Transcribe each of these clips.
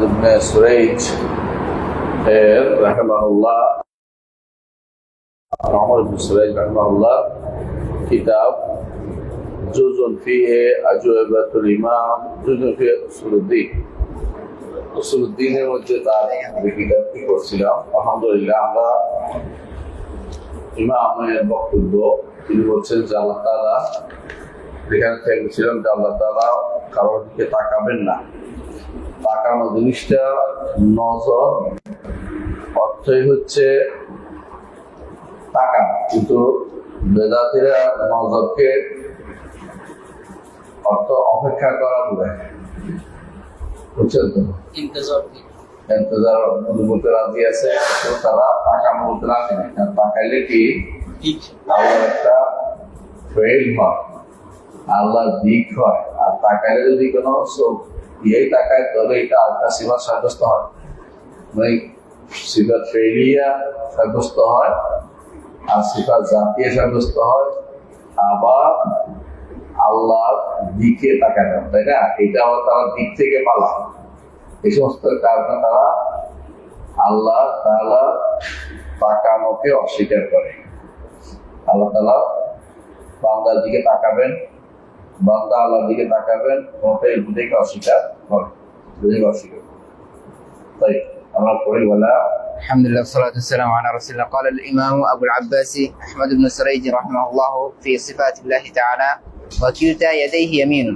ابن سريج رحمه الله عمر بن سريج رحمه الله كتاب جزء فيه أجوبة الإمام جزء فيه أصول الدين أصول الدين মধ্যে তার কিতাবটি পড়ছিলাম। আলহামদুলিল্লাহ আমরা ইমামের বক্তব্য তিনি বলছেন যে আল্লাহ তাআলা যেখানে থেমেছিলাম যে আল্লাহ তাআলা কারোর দিকে তাকাবেন না। তাকানো জিনিসটা নজর অর্থই হচ্ছে তাকান, কিন্তু বেদাতিরা নজরকে অর্থ অপেক্ষা করা বোঝায়, বুঝছেন তো? ইন্তজার বলতে রাজি আছে, তারা তাকানো বলতে রাজি নেই। তাকাইলে কি আল্লাহ একটা ফেল হয়, আল্লাহ দিক হয়। আর তাকাইলে যদি কোনো এই তাকায় তবে এটা আল্লাহ সিফাত সাব্যস্ত হয়, মানে সিফাত ফেলিয়া সাব্যস্ত হয় আর সিফাত জাতীয় সাব্যস্ত হয়। আবার আল্লাহর দিকে তাকানো, তাই না? এটা আবার তারা দিক থেকে পালা, এই সমস্ত কারণে তারা আল্লাহ তাআলা তাকানোকে অস্বীকার করে। আল্লাহ তাআলা বান্দার দিকে তাকাবেন, বান্দা আল্লাহর দিকে তাকাবেন, ওটাই দুটোকে অস্বীকার করে, দুটোকে অস্বীকার করে। তাই আমরা পড়ি বলা الحمد لله والصلاة والسلام على رسول الله. قال الإمام أبو العباس أحمد بن سريج رحمه الله في صفات الله تعالى: وكلتا يديه يمين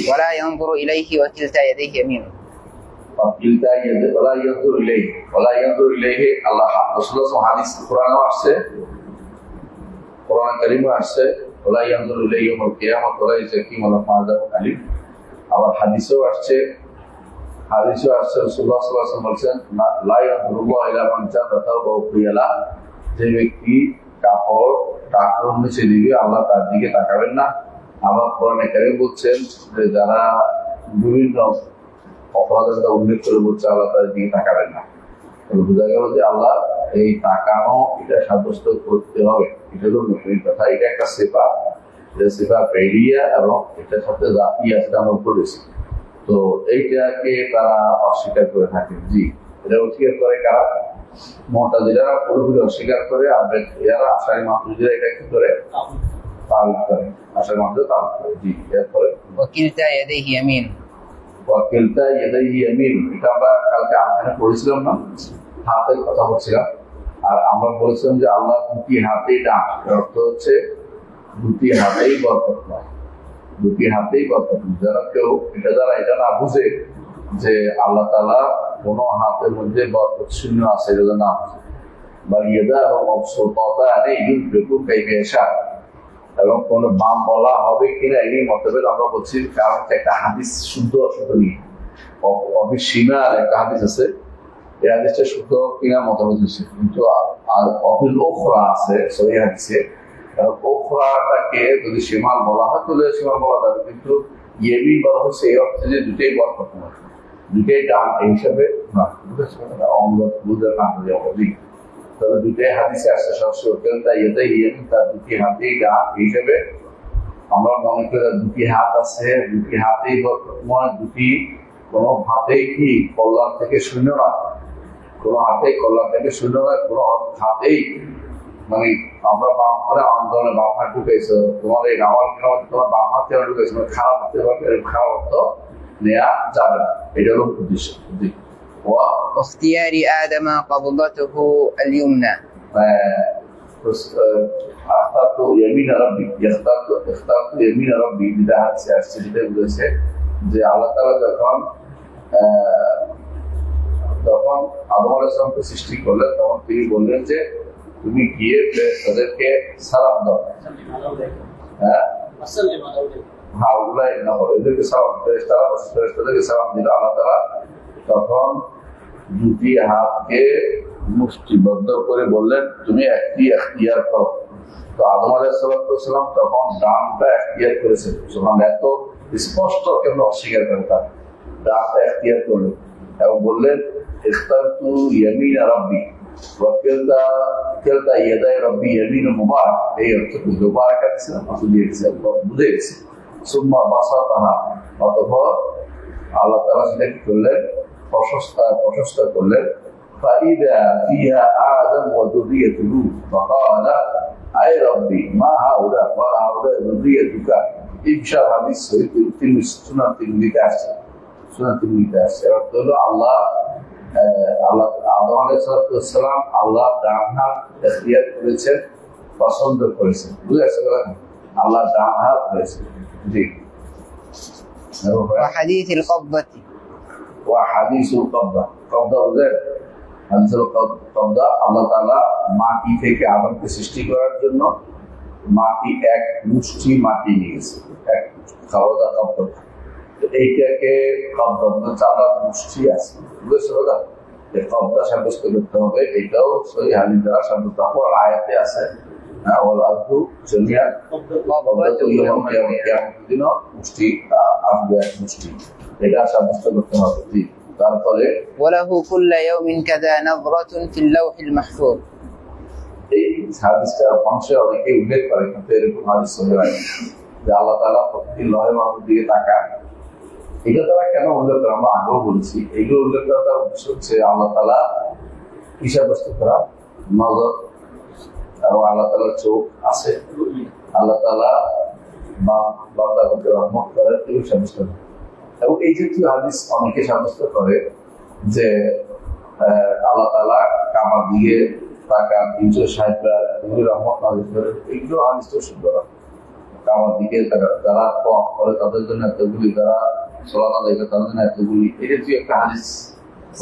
ولا ينظر إليه وكلتا يديه يمين. وكلتا يديه ولا ينظر إليه ولا ينظر إليه الله রাসূলুল্লাহ হাদিস কোরআনে আসছে, কোরআন কারীমে আসছে ওলা ইয়ানজুরু ইলাইহি ইয়াউমাল কিয়ামাহ ওয়া লা ইউযাক্কিহিম ওয়া লাহুম আযাবুন আলীম। আবার হাদিসেও আসছে রাসূলুল্লাহ সাল্লাল্লাহু আলাইহি ওয়াসাল্লাম বলেছেন লা ইয়ানজুরুল্লাহু ইলা মান জাতাহু ওয়া খিয়ালা, যে ব্যক্তি কাপড় টাকর নিচে দিবে আল্লাহ তার দিকে তাকাবেন না। আবার কোরআনে কারীম বলছেন যে যারা বিভিন্ন অপরাধের কথা উল্লেখ করে বলছে আল্লাহ তার দিকে তাকাবেন না। বোঝা গেল যে আল্লাহ এই তাকানো এটা সাব্যস্ত করতে হবে, এটা হলো নতুন কথা। এটা একটা সিফা, এটা সিফা ফেলিয়া এবং এটার সাথে জাতি আছে আমরা করেছি। তো এইটাকে তারা অস্বীকার করে থাকে। জি, এটা অস্বীকার করে কারা? মুতাজিলারা পুরোপুরি অস্বীকার করে, আর এরা আশারি মাতুজিরা এটা কি করে? তাওয়িল করে, আশারি মাতুজিরা তাওয়িল করে। জি, এরপরে وكلتا يديه يمين ওয়াকিলতা ইয়াদাইহি ইয়ামিন, এটা আমরা কালকে আলোচনা করেছিলাম না, হাতের কথা বলছিলাম। আর আমরা বলেছিলাম যে আল্লাহ দুটি হাতেই ডান, অর্থ হচ্ছে দুটি হাতেই বরকত নয়, দুটি হাতেই বরকত। যারা কেউ এটা না বুঝে যে আল্লাহ তাআলা কোনো হাতের মধ্যে বরকত শূন্য আছে, এটা না বুঝে, বা ইয়াদাহু মাবসুতাতানি ইউনফিকু কাইফা ইয়াশা, এবং কোন বাম বলা হবে কিনা এই মতভেদ আমরা বলছি। কারণ একটা হাদিস শুদ্ধ অশুদ্ধ নিয়ে অবিসীমার একটা হাদিস আছে, এই হাদিসটা শুদ্ধ কিনা মতভেদ হচ্ছে, কিন্তু আর অবিল ওখরা আছে সহি হাদিসে। ওখরাটাকে যদি সীমাল বলা হয় তাহলে সীমাল বলা যাবে, কিন্তু ইয়েমিন বলা হচ্ছে এই অর্থে যে দুটোই বরকত নয়, দুটোই ডান এই হিসাবে নয়, অঙ্গ বুঝে না হলে অধিক। তবে দুটোই হাদিসে আসছে সবসময় তার দুটি হাতেই ডান হিসেবে আমরা মনে করি দুটি হাত আছে, দুটি হাতেই বরকতময়, দুটি কোনো হাতেই কি কল্যাণ থেকে শূন্য না, কোনো হাতেই কল্যাণ থেকে শূন্য নয়, কোনো হাতেই মানে আমরা বাম হাতে আন্দোলনে বাম হাত ঢুকেছে, তোমার এই নামাল তোমার বাম হাতে ঢুকেছে, মানে খারাপ হতে পারবে, খারাপ অর্থ নেওয়া যাবে না। এটা হলো উদ্দেশ্য। واختيار آدم قبضته اليمنى اخترت يمين ربي اخترت يمين ربي যেটা আছে সেটা বলেছে যে আল্লাহ তাআলা যখন আদম আলাইহিস সালামকে সৃষ্টি করলেন তখন তিনি বললেন যে তুমি গিয়ে তাদেরকে সালাম দাও। হ্যাঁ, ওগুলাই না, এদেরকে সালাম, ফেরেশতাদেরকে সালাম দিল আল্লাহ তাআলা। তখন দুটি হাতকে মুষ্টিবদ্ধ করে বললেন তুমি একটি এখতিয়ার করো। তো আদম আলাইহিস সালাম তখন ডানটা এখতিয়ার করেছেন। এত স্পষ্ট কেন অস্বীকার করে তার ডানটা এখতিয়ার করলেন এবং বললেন ইখতারতু ইয়ামিনা রাব্বি ওয়া কিলতা ইয়াদাই রাব্বি ইয়ামিনুন মুবারাক, এই অর্থ মুবারাকা দিয়েছিলাম, দিয়েছিলাম বুঝে গেছি। সুম্মা বাসাতাহা, অতঃপর আল্লাহ তাআলা সেটা কি করলেন? প্রশস্ত করলেন فإذا فيها آدم وذريته فقال أي ربي ما هؤلاء قال هؤلاء ذريتك ইনশা হাদিস তিনি সুনান তিরমিজিতে আসছে সুনান তিরমিজিতে আসছে অর্থ হলো আল্লাহ আদম আলাইহিস সালাম আল্লাহ ডান হাত ইখতিয়ার করেছেন পছন্দ করেছেন বুঝে আসছে আল্লাহ ডান হাত করেছেন জি وحديث القبضة وحديث القبضة قبضة বুঝলেন হাদিসুল কবদা আল্লাহ তাআলা মাটি থেকে আদমকে সৃষ্টি করার জন্য মাটি এক মুষ্টি মাটি নিয়েছে এক খাওয়া কবদা এইটাকে কবদা মানে চালা মুষ্টি আছে বুঝেছো দাদা এই কবদা সাব্যস্ত করতে হবে এটাও সহি হাদিস দ্বারা সাব্যস্ত হওয়ার আয়াতে আছে ওয়াল আরদু জামিআন কবদাতু ইয়াউম কিয়ামতির দিন মুষ্টি আসবে এক মুষ্টি এটা সাব্যস্ত করতে হবে জি তারপরে وله كل يوم كذا نظرة في اللوح المحفوظ এই হাদিসটা অংশে অনেকে উল্লেখ করে কিন্তু এরকম হাদিস চলে আসে যে আল্লাহ তাআলা প্রতিদিন লহে মাহফুজ দিয়ে তাকান এটা তারা কেন উল্লেখ করে আমরা আগেও বলছি এইগুলো উল্লেখ করার তার উদ্দেশ্য হচ্ছে আল্লাহ তাআলা হিসাবস্ত করা নজর এবং আল্লাহ তাআলার চোখ আছে আল্লাহ তাআলা বান্দাকে রহমত করেন এগুলো সাব্যস্ত করে এবং এই জাতীয় হাদিস অনেকে সাব্যস্ত করে যে আল্লাহ তাআলা কামা দিয়ে টাকা 360 বার এগুলো রহমত নাযিল করে এগুলো হাদিস তো শুদ্ধ না কামার দিকে যারা তওয়াফ করে তাদের জন্য এতগুলি যারা সালাত আদায় করে তাদের জন্য এতগুলি এটা যে একটা হাদিস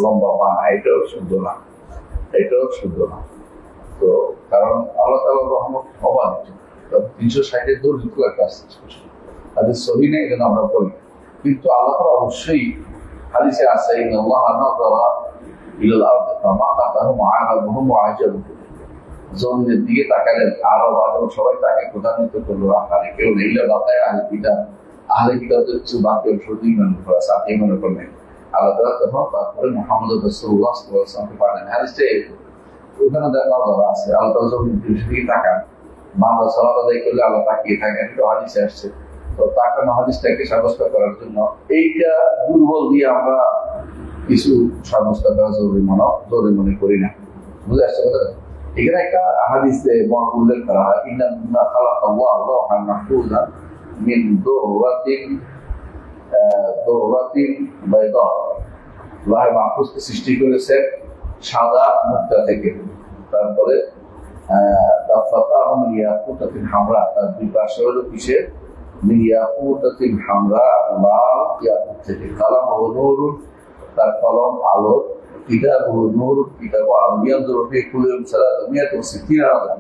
লম্বা বানা এটাও শুদ্ধ না তো কারণ আল্লাহ তাআলার রহমত অবাধ 360 এর দূর যুক্ত একটা হাদিস সহিহ নেই এটা আমরা বলি কিন্তু আল্লাহ তাআলা অবশ্যই হাদিসে আছে ইন্নাল্লাহ নাযারা ইলাল আরদ ফামাকাতাহু মুআরাদুহু মুআজাবুহু জমিনের দিকে তাকালেন আরব আদম সবাই তাকে প্রধানিত করলো আকারে কেউ নেই লাতায় আহলে কিতাবদের কিছু বাক্য সত্যি মনে করে সাথে মনে করলেন আল্লাহ তাআলা তখন তারপরে মুহাম্মদ রাসূলুল্লাহ সাল্লাল্লাহু আলাইহি ওয়াসাল্লামকে পাঠালেন হাদিসে ওখানে দেখা আছে আল্লাহ তাআলা জমিনের দিকে তাকান বান্দা সালাত আদায় করলে আল্লাহ তাকিয়ে থাকেন এটা হাদিসে আসছে তো তাকানো হাদিসটাকে সাব্যস্ত করার জন্য এইটা দুর্বল দিয়ে আমরা কিছু সাব্যস্ত করা জরুরি মনে করি না বুঝে আসছে কথা এখানে একটা হাদিসে উল্লেখ করা হয় ইন্না খালাকাল্লাহু লাওহান মাহফুজান মিন দুররাতিন বাইদা আল্লাহ মাহফুজকে সৃষ্টি করেছেন সাদা মুক্তা থেকে তারপরে তাফাতাহুম ইয়াকুতাতিন হামরা তার দুই পাশে হলো কিসের ইয়াকুতাতিন হামরা লাল ইয়াকুত থেকে কালামুহু নূরুন তার কলম আলো কিতাবুহু নূর কিতাবু আমিয়ানজুরু ফি কুল্লি 360 নাযরা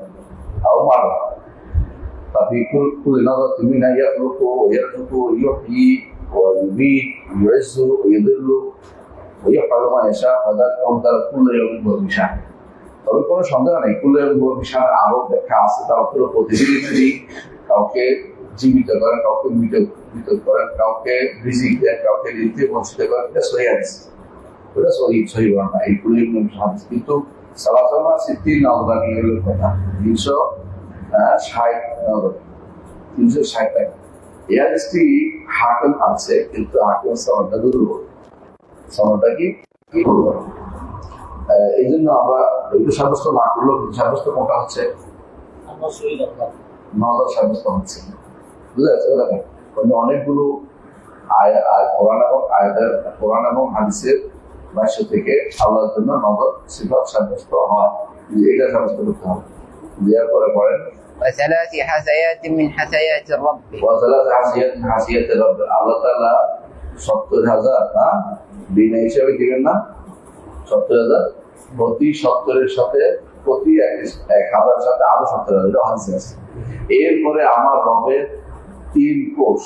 আও মারা ففي كل نظرة منها يخلق ويرزق ويحيي ويميت ويعز ويذل ويفعل ما يشاء وذلك أمثال كل يوم هو بشأن তবে কোনো সন্দেহ নেই কুল্লি ইয়ৌমিন হুয়া বিশান আরো ব্যাখ্যা আছে তার অর্থ প্রতিদিন তিনি কাউকে জীবিত করেন কাউকে মৃত করেন কাউকে রিজিক দেন কাউকে রিজিকে বঞ্চিত করেন এটা সহিহ হাদিস ওটা সহিহ বর্ণনা এই কুল্লি ইয়ৌমিন হাদিস কিন্তু সালাসামা সিদ্দিন নাযরা নিয়ে কথা 360 টাকা এই হাদিসটি হাকিম আছে কিন্তু হাকিম সনদটা দুর্বল সনদটা কি এই জন্য আমরা একটু সাব্যস্ত না করলেও সাব্যস্ত কোনটা হচ্ছে নজর সাব্যস্ত হচ্ছে বুঝতে পারছি অনেকগুলো কোরআন এবং হাদিসের ভাষ্য থেকে আল্লাহর জন্য নজর সিফাত সাব্যস্ত হয় এটা সাব্যস্ত করতে হবে দেওয়ার পরে পড়েন وثلاث حثيات من حثيات الرب وثلاث حثيات من حثيات الرب আল্লাহ তাআলা 70,000 বিনা হিসাবে দিবেন না 70,000 প্রতি 70 এর সাথে প্রতি 1,000 সাথে আরো 70,000 এটা হাদিস আছে এরপরে আমার রবের 3 কোষ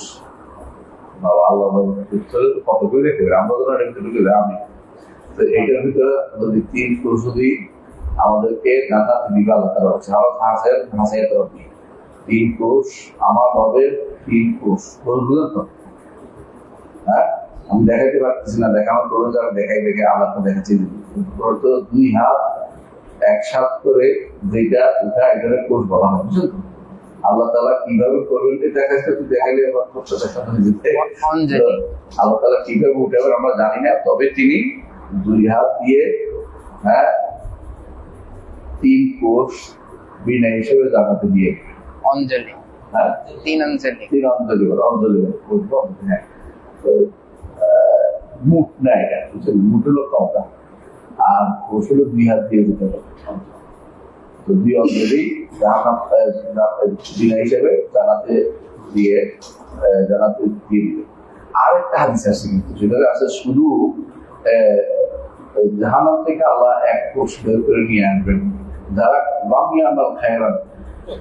বাবা আল্লাহ কত করে রেখে আমরা তো রেখে আমি তো এইটার ভিতরে যদি 3 কোষ যদি আমাদেরকে দাদা বিবাদ করা হচ্ছে আরো হাসিয়াত রব্বি 3 কোষ আমার রবের 3 কোষ বুঝলেন তো হ্যাঁ আমি দেখাইতে পারতেছি না দেখানোর করুন যারা দেখে আল্লাহকে দেখাচ্ছি তো 2 হাত একসাথ করে যেটা উঠা এটাকে কোষ বলা হয় বুঝলেন তো আল্লাহ তাআলা কিভাবে করবেন দেখাইতে তুই দেখাইলে আবার কোষটা সাথে যেতে আল্লাহ তাআলা কিভাবে উঠাবেন আমরা জানি না তবে তিনি দুই হাত দিয়ে, হ্যাঁ, 3 কোষ বিনা হিসেবে জান্নাতে দিয়ে, অঞ্জলি, হ্যাঁ, 3 অঞ্জলি। 3 অঞ্জলি বলে, অঞ্জলি বলবো, হ্যাঁ। তো মুঠ না, এটা বুঝছেন, মুঠ হলো কমটা, আর কোষ হলো 2 হাত দিয়ে দিতে হবে। তো 2 অঞ্জলি বিনা হিসেবে জান্নাতে দিয়ে দিবে। আর একটা হাদিস আছে, কিন্তু সেটা আছে শুধু জাহান্নাম থেকে আল্লাহ এক কোষ বের করে নিয়ে আনবেন যারা বামিয়া আমার খায়রান,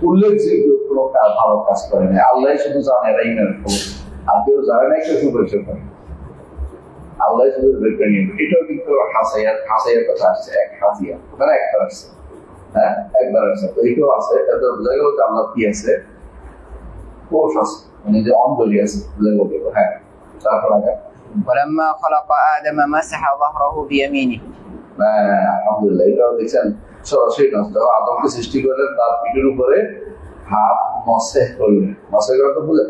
উল্লেখযোগ্য কোনো ভালো কাজ করে না। আল্লাহ শুধু জানে, এরা ইমানের খবর, আর কেউ জানে না, কেউ পরিচয় করে। আল্লাহ শুধু বের করে নিয়ে, এটাও কিন্তু হাসাইয়ার কথা আসছে, এক হাজিয়া, ওখানে একবার আসছে, হ্যাঁ, একবার আসছে। তো এটাও আছে, এটা বোঝা গেল যে আল্লাহ কি আছে, কোষ আছে, মানে যে অঞ্জলি আছে, বোঝা গেল। হ্যাঁ, তারপর আগে ولما خلق آدم مسح ظهره بيمينه। আলহামদুলিল্লাহ, এটাও দেখছেন সরাসরি নষ্ট। আদমকে সৃষ্টি করলেন, তার পিঠের উপরে হাত মসে করলেন। মসে করা তো বুঝলেন,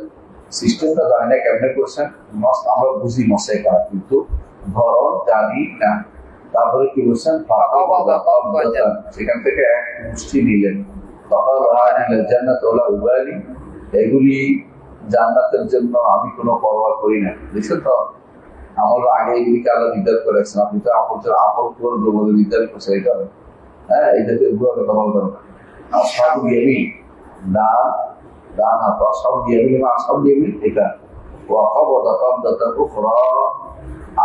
সিস্টেমটা জানি না কেমনে করছেন। আমরা বুঝি মসে করা, কিন্তু ধরন জানি না। তারপরে কি বলছেন, সেখান থেকে এক মুষ্টি নিলেন, জান্নাত ওলা উবালি, এগুলি জান্নাতের জন্য আমি কোনো পরোয়া করি না। দেখছেন তো, আমল আগে এগুলিকে আল্লাহ নির্ধারণ করেছেন। আপনি তো আমল করবো বলে নির্ধারণ করছেন, এটা হ্যাঁ, এটাতে ভুয়া কথা বলবেন না। আসহাব ইয়ামিন, ডান হাত, আসহাব ইয়ামিন এবং আসহাব ইয়ামিন, এটা ওয়াকাবাদা কাবদাতান উখরা,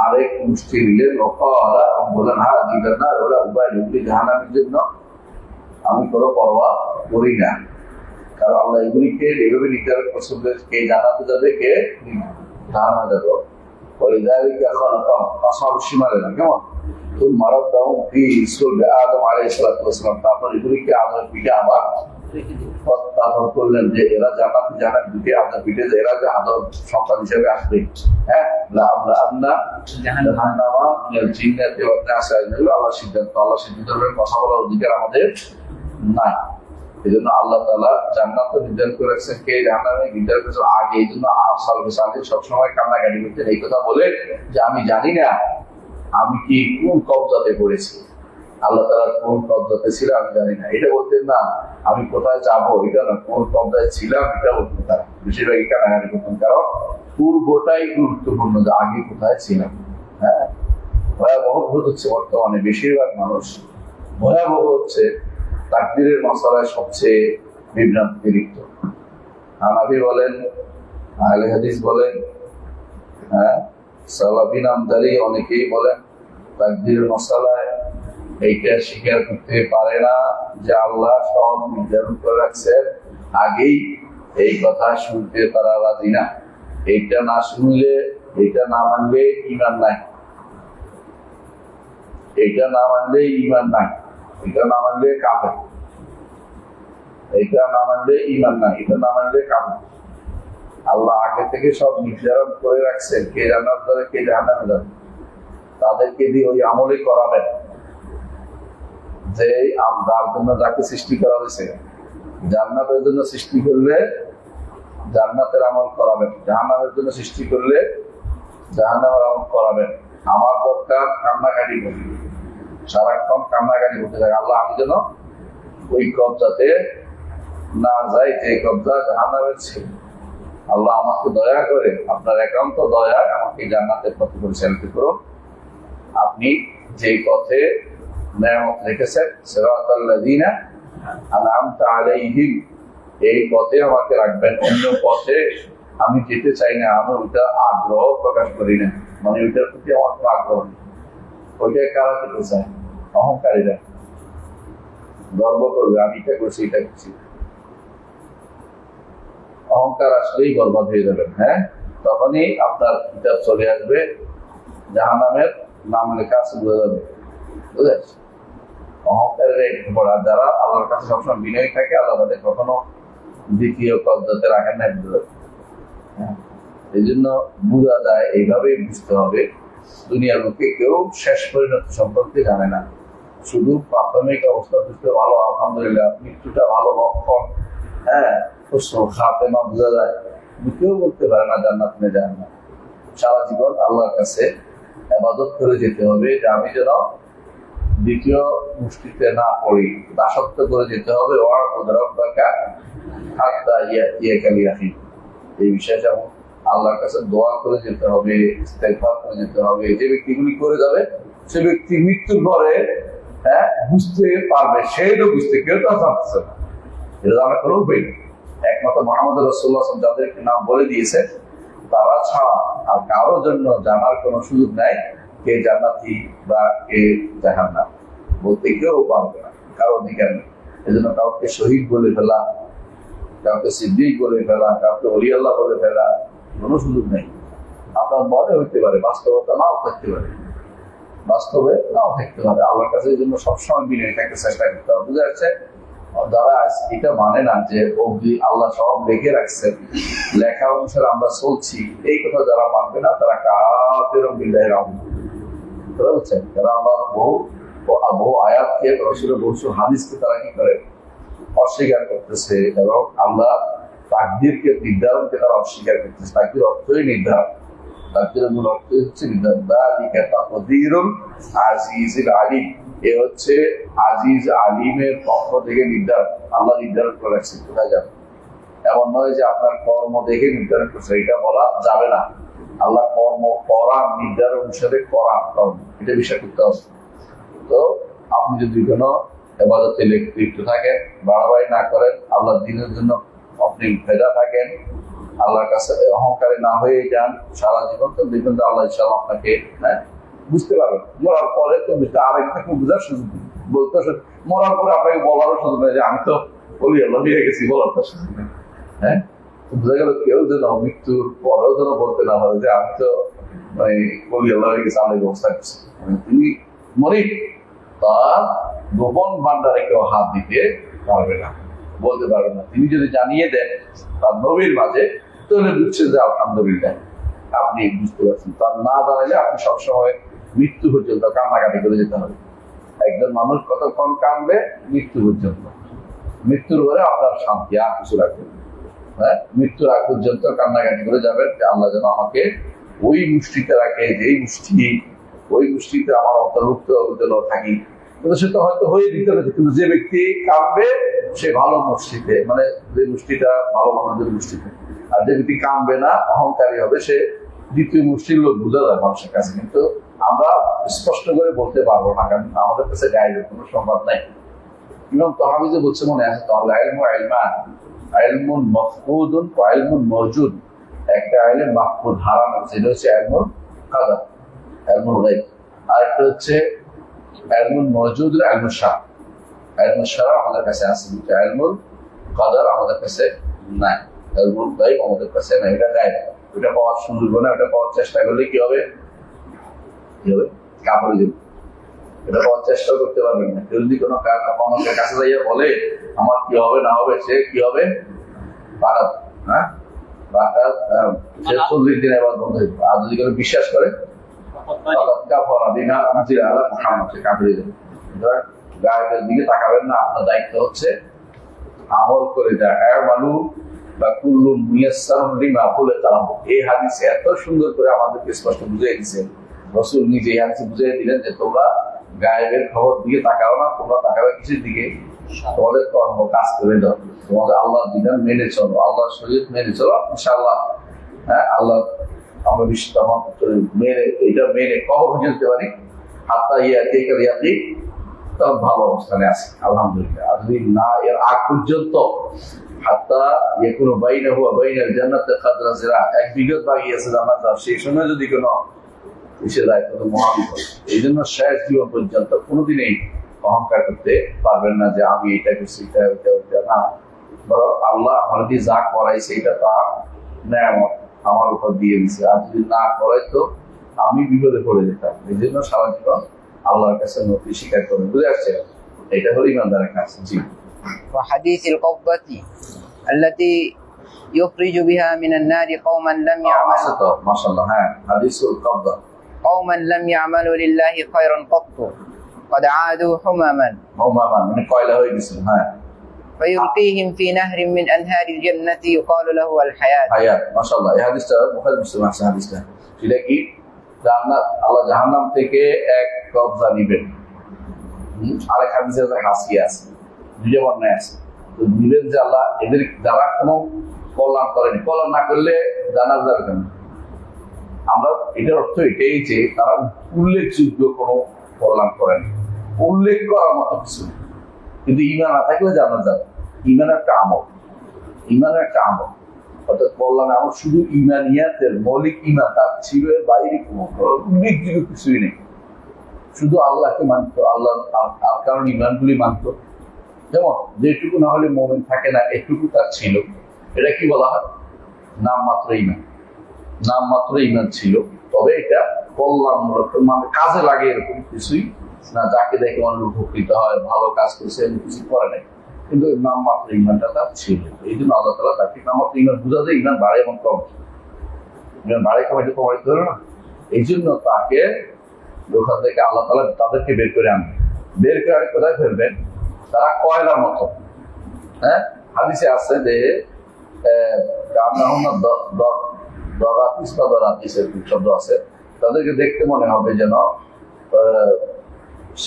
আরেক মুষ্টি নিলেন, ওয়াকালা, এবং বললেন হ্যাঁ দিবেন না, ওরা উভয় লোকটি জাহান্নামের জন্য আমি কোনো পরোয়া করি না। কারণ আল্লাহ এগুলিকে এইভাবে নির্ধারণ করছেন যে কে জান্নাতে যাবে, কে জাহান্নামে যাবে। ولذلك خلقهم أصحاب الشمال কেমন ثم ردهم في صلب آدم عليه الصلاة والسلام। তারপর এগুলিকে আদমের পিঠে আবার তারপর করলেন যে এরা জান্নাতে যাবে, দুটি আদমের পিঠে যে এরা যে আদম সন্তান হিসেবে আসবে, হ্যাঁ, জাহান্নামা মিনাল জিন্নাতি ওয়ান নাস আজমাইন। আল্লাহ সিদ্ধান্তের কথা বলার অধিকার আমাদের নাই। এই জন্য আল্লাহ তাআলা জান্নাত নির্ধারণ করেছেন, কে জাহান্নামে নির্ধারণ করেছেন আগে। এই জন্য সবসময় কান্নাকাটি করতেন এই কথা বলে যে আমি জানি না আমি কি কোন কবজাতে পড়েছি, আল্লাহ তাআলা কোন কবজাতে ছিল আমি জানি না। এটা বলতেন না আমি কোথায় যাবো, এটা না, কোন কবজায় ছিলাম এটা বলতেন তারা। বেশিরভাগই কান্নাকাটি করতেন, কারণ পূর্বটাই গুরুত্বপূর্ণ, যে আগে কোথায় ছিলাম। হ্যাঁ, ভয়াবহ হচ্ছে বর্তমানে বেশিরভাগ মানুষ, ভয়াবহ হচ্ছে তাকদীরের মাসালায় সবচেয়ে বিভ্রান্তি লিপ্ত। হানাফি বলেন, আহলে হাদিস বলেন, হ্যাঁ, সালাফি নামধারী অনেকেই বলেন তাকদীরের মাসালায় এইটা স্বীকার করতে পারে না যে আল্লাহ সব নির্ধারণ করে রাখছেন আগেই, এই কথা শুনতে তারা রাজি না। এইটা না শুনলে, এইটা না মানলে ঈমান নাই, এইটা না মানলে ঈমান নাই, এটা না মানলে কাফের, এটা না মানলে ঈমান নাই, এটা না মানলে কাফের। আল্লাহ আগে থেকে সব নির্ধারণ করে রাখছেন কে জান্নাত যাবে, কে জাহান্নামে যাবে। তাদেরকে দিয়ে ওই আমলই করাবেন যে যার জন্য যাকে সৃষ্টি করা হয়েছে। জান্নাতের জন্য সৃষ্টি করলে জান্নাতের আমল করাবেন, জাহান্নামের জন্য সৃষ্টি করলে জাহান্নামের আমল করাবেন। আমার দরকার কান্নাকাটি করি, সারাক্ষণ কান্নাকাটি করতে থাকে, আল্লাহ আমি যেন ওই কবজাতে না যাই যে কবজা জাহান্নামের ছিল। আল্লাহ আমাকে দয়া করে, আপনার একান্ত দয়া আমাকে জান্নাতের পথে পরিচালিত করুন। আপনি যে পথে নেয়ামত রেখেছেন, সিরাতাল্লাযীনা আন'আমতা আলাইহিম, এই পথে আমাকে রাখবেন। অন্য পথে আমি যেতে চাই না, আমি ওইটা আগ্রহ প্রকাশ করি না, মানে ওইটার প্রতি আমার কোনো আগ্রহ নেই। ওইটা কারা যেতে চায়? অহংকারীরা গর্ব করবে আমি এটা করছি, এটা করছি। অহংকার আসলেই বরবাদ হয়ে যাবেন। হ্যাঁ, তখনই আপনার কিতাব চলে আসবে, জাহান্নামের নাম লেখা আছে, বোঝা যাবে। বুঝলেন, অহংকারের একটু পড়া। যারা আল্লাহর কাছে সবসময় বিনয়ী থাকে, আল্লাহ তাদের কখনো দ্বিতীয় কবজাতে রাখেন না। এই জন্য বোঝা যায়, এইভাবেই বুঝতে হবে দুনিয়ার লোকে কেউ শেষ পরিণতি সম্পর্কে জানে না, শুধু প্রাথমিক অবস্থা বুঝতে ভালো, আলহামদুলিল্লাহ মৃত্যুটা ভালো লক্ষণ, হ্যাঁ, খাতেমা বোঝা যায়। কেউ বলতে পারে না জান্নাত না জাহান্নাম। সারা জীবন আল্লাহর কাছে ইবাদত করে যেতে হবে যে আমি যেন দ্বিতীয় মুষ্টিতে না পড়ি, দাসত্ব করে যেতে হবে। এই বিষয়ে যেমন আল্লাহর কাছে দোয়া করে যেতে হবে, ইস্তেগফার করে যেতে হবে। যে ব্যক্তিগুলি করে যাবে সে ব্যক্তি মৃত্যুর পরে বুঝতে পারবে, সেই তো বুঝতে কেউ তো জানতেছে না, এটা জানা কোনো উপায় নেই। একমাত্র মুহাম্মদ রাসূলুল্লাহ সাল্লাল্লাহু আলাইহি ওয়াসাল্লাম যাদেরকে নাম বলে দিয়েছে তারা ছাড়া আর কারোর জন্য জানার কোনো সুযোগ নাই কে জান্নাতি বা কে জাহান্নাম, বলতে কেউ পারবে না, কারো অধিকার নেই। এজন্য কাউকে শহীদ বলে ফেলা, কাউকে সিদ্দিক বলে ফেলা, কাউকে ওলি আল্লাহ বলে ফেলা কোনো সুযোগ নেই। আপনার মনে হইতে পারে, বাস্তবতা নাও থাকতে পারে, বাস্তবে নাও থাকতে পারে। আল্লাহর কাছে এই জন্য সবসময় বিনয়ী থাকতে চেষ্টা করতে হবে। বুঝা যাচ্ছে? যারা এটা মানে না যে অবধি আল্লাহ সব লিখে রাখছেন, লেখা অনুসারে আমরা চলছি, এই কথা যারা মানবে না তারা কাফের বিল্লাহি তারা বুঝছেন, যারা আল্লাহ বহু আয়াতকে, রাসূলের বহু হাদিসকে তারা কি করে অস্বীকার করতেছে এবং আল্লাহ তাকদীরকে, নির্ধারণকে তারা অস্বীকার করতেছে। তাকদীর অর্থই নির্ধারণ, তাকদীরের মূল অর্থ হচ্ছে নির্ধারণ। যালিকা তাকদীরুল আজিজুল আলিম, এ হচ্ছে আজিজ আলিমের পক্ষ থেকে নির্ধারণ। আল্লাহ নির্ধারণ করে রাখছে, কোথায় যাবে এমন নয় যে আপনার কর্ম দেখে নির্ধারণ করছে, এটা বলা যাবে না। আল্লাহ কর্ম করান, নির্ধারণ অনুসারে করান কর্ম, এটা বিশ্বাস করতে হবে। তো আপনি যদি কোনো ইবাদতে লিপ্ত থাকেন, বাড়াবাড়ি না করেন, আল্লাহর দ্বীনের জন্য আপনি ভেজা থাকেন, আল্লাহর কাছে অহংকারী না হয়ে যান সারা জীবন, তো দেখবেন যে আল্লাহ ইনশাআল্লাহ আপনাকে বুঝতে পারবেন। মরার পরে তো আরেকটাকে বোঝার সুযোগ বলতে, মরার পরে আপনাকে বলারও সুযোগ নেই যে আমি তো বলি আল্লাহ দিয়ে গেছি, বলার তো সুযোগ নেই। বোঝা গেল কেউ যেন মৃত্যুর পরেও যেন বলতে না পারে যে আমি তো বলি আল্লাহ হয়ে গেছি, আল্লাহ ব্যবস্থা করছি। তিনি মরি তার গোপন ভান্ডারে কেউ হাত দিতে পারবে না, বলতে পারবে না। তিনি যদি জানিয়ে দেন তার নবীর মাঝে, তাহলে বুঝছেন যে আলহামদুলিল্লাহ, আপনি বুঝতে পারছেন। তার না জানাইলে আপনি সবসময় মৃত্যু পর্যন্ত কান্নাকাটি করে যেতে হবে। একজন মানুষ কতক্ষণ কাঁদবে? মৃত্যু পর্যন্ত। মৃত্যুর পরে আপনার শান্তি, আর কিছু রাখবেন। মৃত্যুর আগ পর্যন্ত কান্নাকাটি করে যাবেন যে আল্লাহ যেন আমাকে ওই মুষ্টিতে রাখে, যেই মুষ্টি, ওই মুষ্টিতে আমার অন্তর্ভুক্ত থাকি। কিন্তু সেটা হয়তো হয়ে দিতে হবে, কিন্তু যে ব্যক্তি কাঁদবে সে ভালো মুষ্টিতে, মানে যে মুষ্টিটা ভালো মানুষের মুষ্টিতে। আর যে ব্যক্তি কাঁদবে না, অহংকারী হবে, সে দ্বিতীয় মুষ্টির লোক বোঝা যায় মানুষের কাছে, কিন্তু আমরা স্পষ্ট করে বলতে পারবো না, কারণ আমাদের কাছে গাইডের কোনো সংবাদ নাই। ইমাম তাহাবী যে বলছে মনে আছে, তাহলে ইলমু ইলমান, ইলমুন মাফকুদুন ওয়া ইলমুন মাওজুদ। একটা ইলম মাফকুদ, হারানো, সেটা হচ্ছে ইলমুল কাদার, ইলমুল গায়ব। আর একটা হচ্ছে ইলমুল মাওজুদ, ইলমুল শারআ। ইলমুল শারআ আমাদের কাছে আছে, ইলমুল কাদার আমাদের কাছে নাই, ইলমুল গায়ব আমাদের কাছে নাই। এটা গায়ব, ওটা পাওয়ার সুযোগ না, ওটা পাওয়ার চেষ্টা করলে কি হবে? কাপড়ে যাবে, এটা পাওয়ার চেষ্টা করতে পারবেন না। কেউ যদি কোনো মানুষের কাছে যাইয়া বলে আমার কি হবে না হবে, সে কি হবে? বারাত, সে 40 দিন এবার বন্ধ হইবে। আর যদি কেউ বিশ্বাস করে গায়েবের দিকে তাকাবেন না। আপনার দায়িত্ব হচ্ছে আমল করে যায় মানু বা কুল্লু মুয়াসসারুন লিমা খুলিকা। এই হাদিসে এত সুন্দর করে আমাদেরকে স্পষ্ট বুঝিয়ে দিয়েছেন রাসূল নিজে। এই হাদিসে বুঝিয়ে দিলেন যে তোমরা গায়েবের খবর দিকে তাকাও না, তোমরা তাকাবে কিসের দিকে? তোমাদের কর্ম কাজ করে দাও, তোমাদের আল্লাহর বিধান মেনে চলো, আল্লাহর শরীয়ত মেনে চলো, ইনশাআল্লাহ আল্লাহ আমরা বিশ্বাস মেনে, এটা মেনে কবর পর্যন্ত পারি, হাত্তা ইয়াতি তখন ভালো অবস্থানে আছে আলহামদুলিল্লাহ। আর যদি না এর আগ পর্যন্ত হাত্তা ইয়াকুনু বাইনাহু ওয়া বাইনাল জান্নাতি কাদরা জিরা, এক বিগত বাকি আছে জান্নাত, সেই সময় যদি কোনো এসে যায় তখন মহাবিপদ। এই জন্য শেষ জীবন পর্যন্ত কোনোদিনই অহংকার করতে পারবেন না যে আমি এটা করছি, এটা ওইটা ওইটা না। বরং আল্লাহ আমাদের যা করাইছে এটা তার নেয়ামত, আমার উপর দিয়ে দিছে। আর যদি না করাই তো আমি বিপদে পড়ে যেতাম। এই জন্য সারা জীবন আল্লাহর কাছে নথি স্বীকার করে, বুঝে আসছে? এটা হলো ইমানদারের কাজ। জি। وحديث القبة التي يخرج بها من النار قوما لم يعملوا ما شاء الله حديث القبة قوما لم يعملوا لله خيرا قط قد عادوا حمما من قائل হয়ে গেছে। فيلقيهم في نهر من أنهار الجنة يقال له الحياة। ما شاء الله। এই হাদিসটা বুখারী মুসলিম আছে। হাদিসটা সেটা কি? জান্নাত আল্লাহ জাহান্নাম থেকে এক কবজা নিবেন। আরেক হাদিসে হাসি আছে, দুইটা বর্ণায় আছে। তো নিবেন যে আল্লাহ এদের যারা কোনো কল্যাণ করেনি, কল্যাণ না করলে জানা যাবে কেন? আমরা এটার অর্থ এটাই যে তারা উল্লেখযোগ্য কোনো কল্যাণ করেনি, উল্লেখ করার মতো কিছু। কিন্তু ইমান না থাকলে জানা যাবে। ইমান একটা আমল, ইমানের একটা আমল, অর্থাৎ কল্যাণ আমল শুধু ইমানিয়াতের মৌলিক ইমান, তার ছিল বাইরে কোনো উল্লেখযোগ্য কিছুই নেই। শুধু আল্লাহকে মানতো, আল্লাহ আর কারণ ইমানগুলি মানতো। যেমন যেটুকু না হলে মোমেন থাকে না, এটুকু তার ছিল। এটা কি বলা হয়? নামমাত্র ইমান। নামমাত্র ইমান ছিল, তবে এটা কল্যাণমূলক, মানে কাজে লাগে এরকম কিছুই না। যাকে দেখে মানুষ উপকৃত হয়, ভালো কাজ করছে, এমন কিছু করে নাই, কিন্তু নামমাত্র ইমানটা তার ছিল। এই জন্য আল্লাহ তাআলা তাকে নামমাত্র ইমান বোঝা যায় ইমান বাড়ে এবং কম। ইমান বাড়ে কম, এটা প্রমাণিত হলো না। এই জন্য তাকে ওখান থেকে আল্লাহ তাআলা তাদেরকে বের করে আনবে। বের করে আরে কোথায় ফেলবেন? তারা কয়লার মতো। হ্যাঁ, হাদিসে আছে যে শব্দ আছে, তাদেরকে দেখতে মনে হবে যেন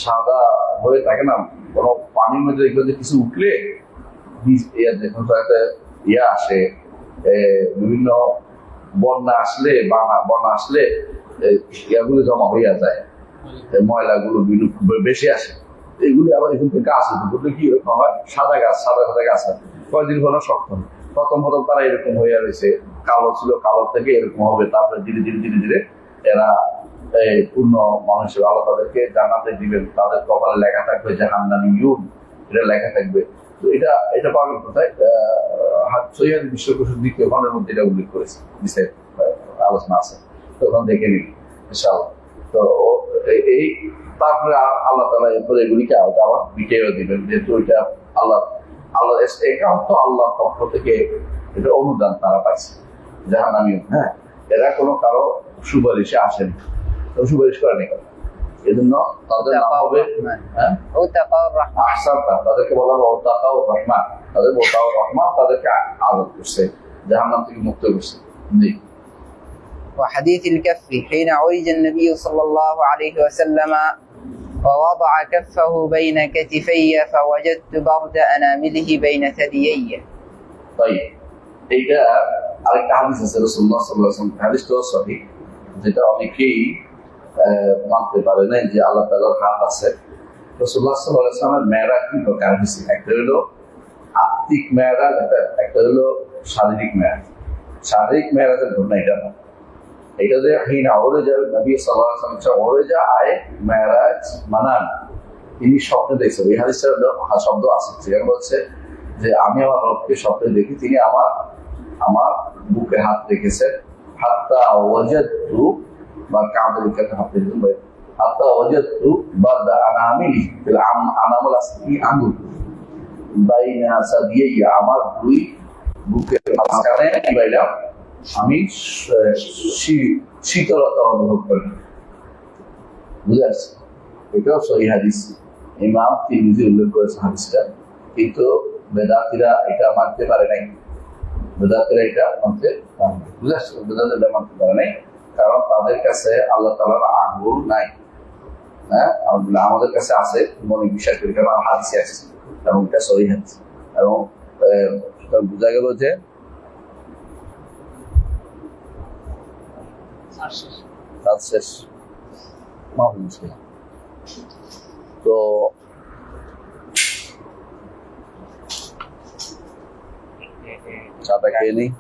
সাদা হয়ে থাকে না, কোনো পানির মধ্যে দেখবে যে কিছু উঠলে দেখুন ইয়ে আসে, বিভিন্ন বন্যা আসলে বন্যা আসলে ইয়াগুলো জমা হইয়া যায়, ময়লাগুলো বেশি আসে। এগুলি আবার এখান থেকে গাছ উঠে কি এরকম হয়, সাদা গাছ, সাদা সাদা গাছ আছে, কয়েকদিন হলো শক্ত। প্রথম তারা এরকম হয়ে রয়েছে, কালো ছিল, কালো থেকে এরকম হবে। তারপরে ধীরে ধীরে ধীরে ধীরে এরা পূর্ণ মানুষের আলো তাদেরকে জান্নাতে দিবেন। তাদের কপালে লেখা থাকবে জাহান্নামী ইউন, এটা লেখা থাকবে। তো এটা পাবেন কোথায়? সহিহ বিশ্বকোষের দ্বিতীয় খণ্ডের মধ্যে এটা উল্লেখ করেছে, বিশেষ আলোচনা আছে, তখন দেখে নিন ইনশাআল্লাহ। তো এই তারপরে আল্লাহ তাআলা এরপরে এগুলিকে আবার মিটিয়ে দিবেন, যেহেতু এটা আল্লাহ একান্ত আল্লাহর পক্ষ থেকে এটা অনুদান তারা পাইছে জাহান্নামী। হ্যাঁ, এরা কোনো কারো সুপারিশে আসেন, সুপারিশ করেনি। এই জন্য তাদের নাম হবে আহসানটা, তাদেরকে বলা হবে ওতাকাউর রহমান। তাদের ওতাকাউর রহমান তাদেরকে আদর করছে, জাহান্নাম থেকে মুক্ত করছে। জি। وحديث الكف حين عرج النبي صلى الله عليه وسلم ووضع كفه بين كتفي فوجدت برد أنامله بين ثديي. طيب এইটা আরেকটা হাদিস আছে রাসূলুল্লাহ সাল্লাল্লাহু আলাইহি ওয়াসাল্লাম, হাদিসটা সহিহ, যেটা অনেকেই মানতে পারে না যে আল্লাহ তাআলার হাত আছে। রাসূলুল্লাহ সাল্লাল্লাহু আলাইহি ওয়াসাল্লামের মেরাজ কি প্রকার হয়েছে? একটা হলো আত্মিক মেরাজ, একটা হলো শারীরিক মেরাজ। শারীরিক মেরাজের ঘটনা এটা না, এটা যে হিনা ওরেজা নবী সাল্লাল্লাহু আলাইহি ওয়াসাল্লাম ওরেজা আয় মেরাজ মানান, তিনি স্বপ্নে দেখছেন। এই হাদিসের শব্দ আছে, সেখানে বলছে যে আমি আমার রবকে স্বপ্নে দেখি, তিনি আমার বুকে হাত রেখেছেন। হাত্তা ওয়াজাদতু বা কাঁধে রেখে হাত রেখেছেন, হাত্তা ওয়াজাদতু বারদা আনামিলি, আনামুল আসলি আঙ্গুল বাইনা সাদিয়া, আমার দুই বুকের মাঝখানে কি বাইলাম আমি শীতলতা অনুভব করি। বুঝে আসছে? এটাও সহিহ হাদিস, ইমাম তিরমিজি উল্লেখ করেছে হাদিসটা, কিন্তু বেদাতীরা এটা মানতে পারে নাই। বেদাতীরা এটা মানতে পারে নাই, বুঝে আসছে? বেদাতীরা মানতে পারে নাই, কারণ তাদের কাছে আল্লাহ তাআলার আঙ্গুল নাই। হ্যাঁ, আমাদের কাছে আছে, মনে বিশ্বাস করি, কারণ হাদিসে আছে এবং এটা সহিহ হাদিস। এবং বোঝা গেল যে কাজ শেষ, তো চাটা খেয়ে নিই।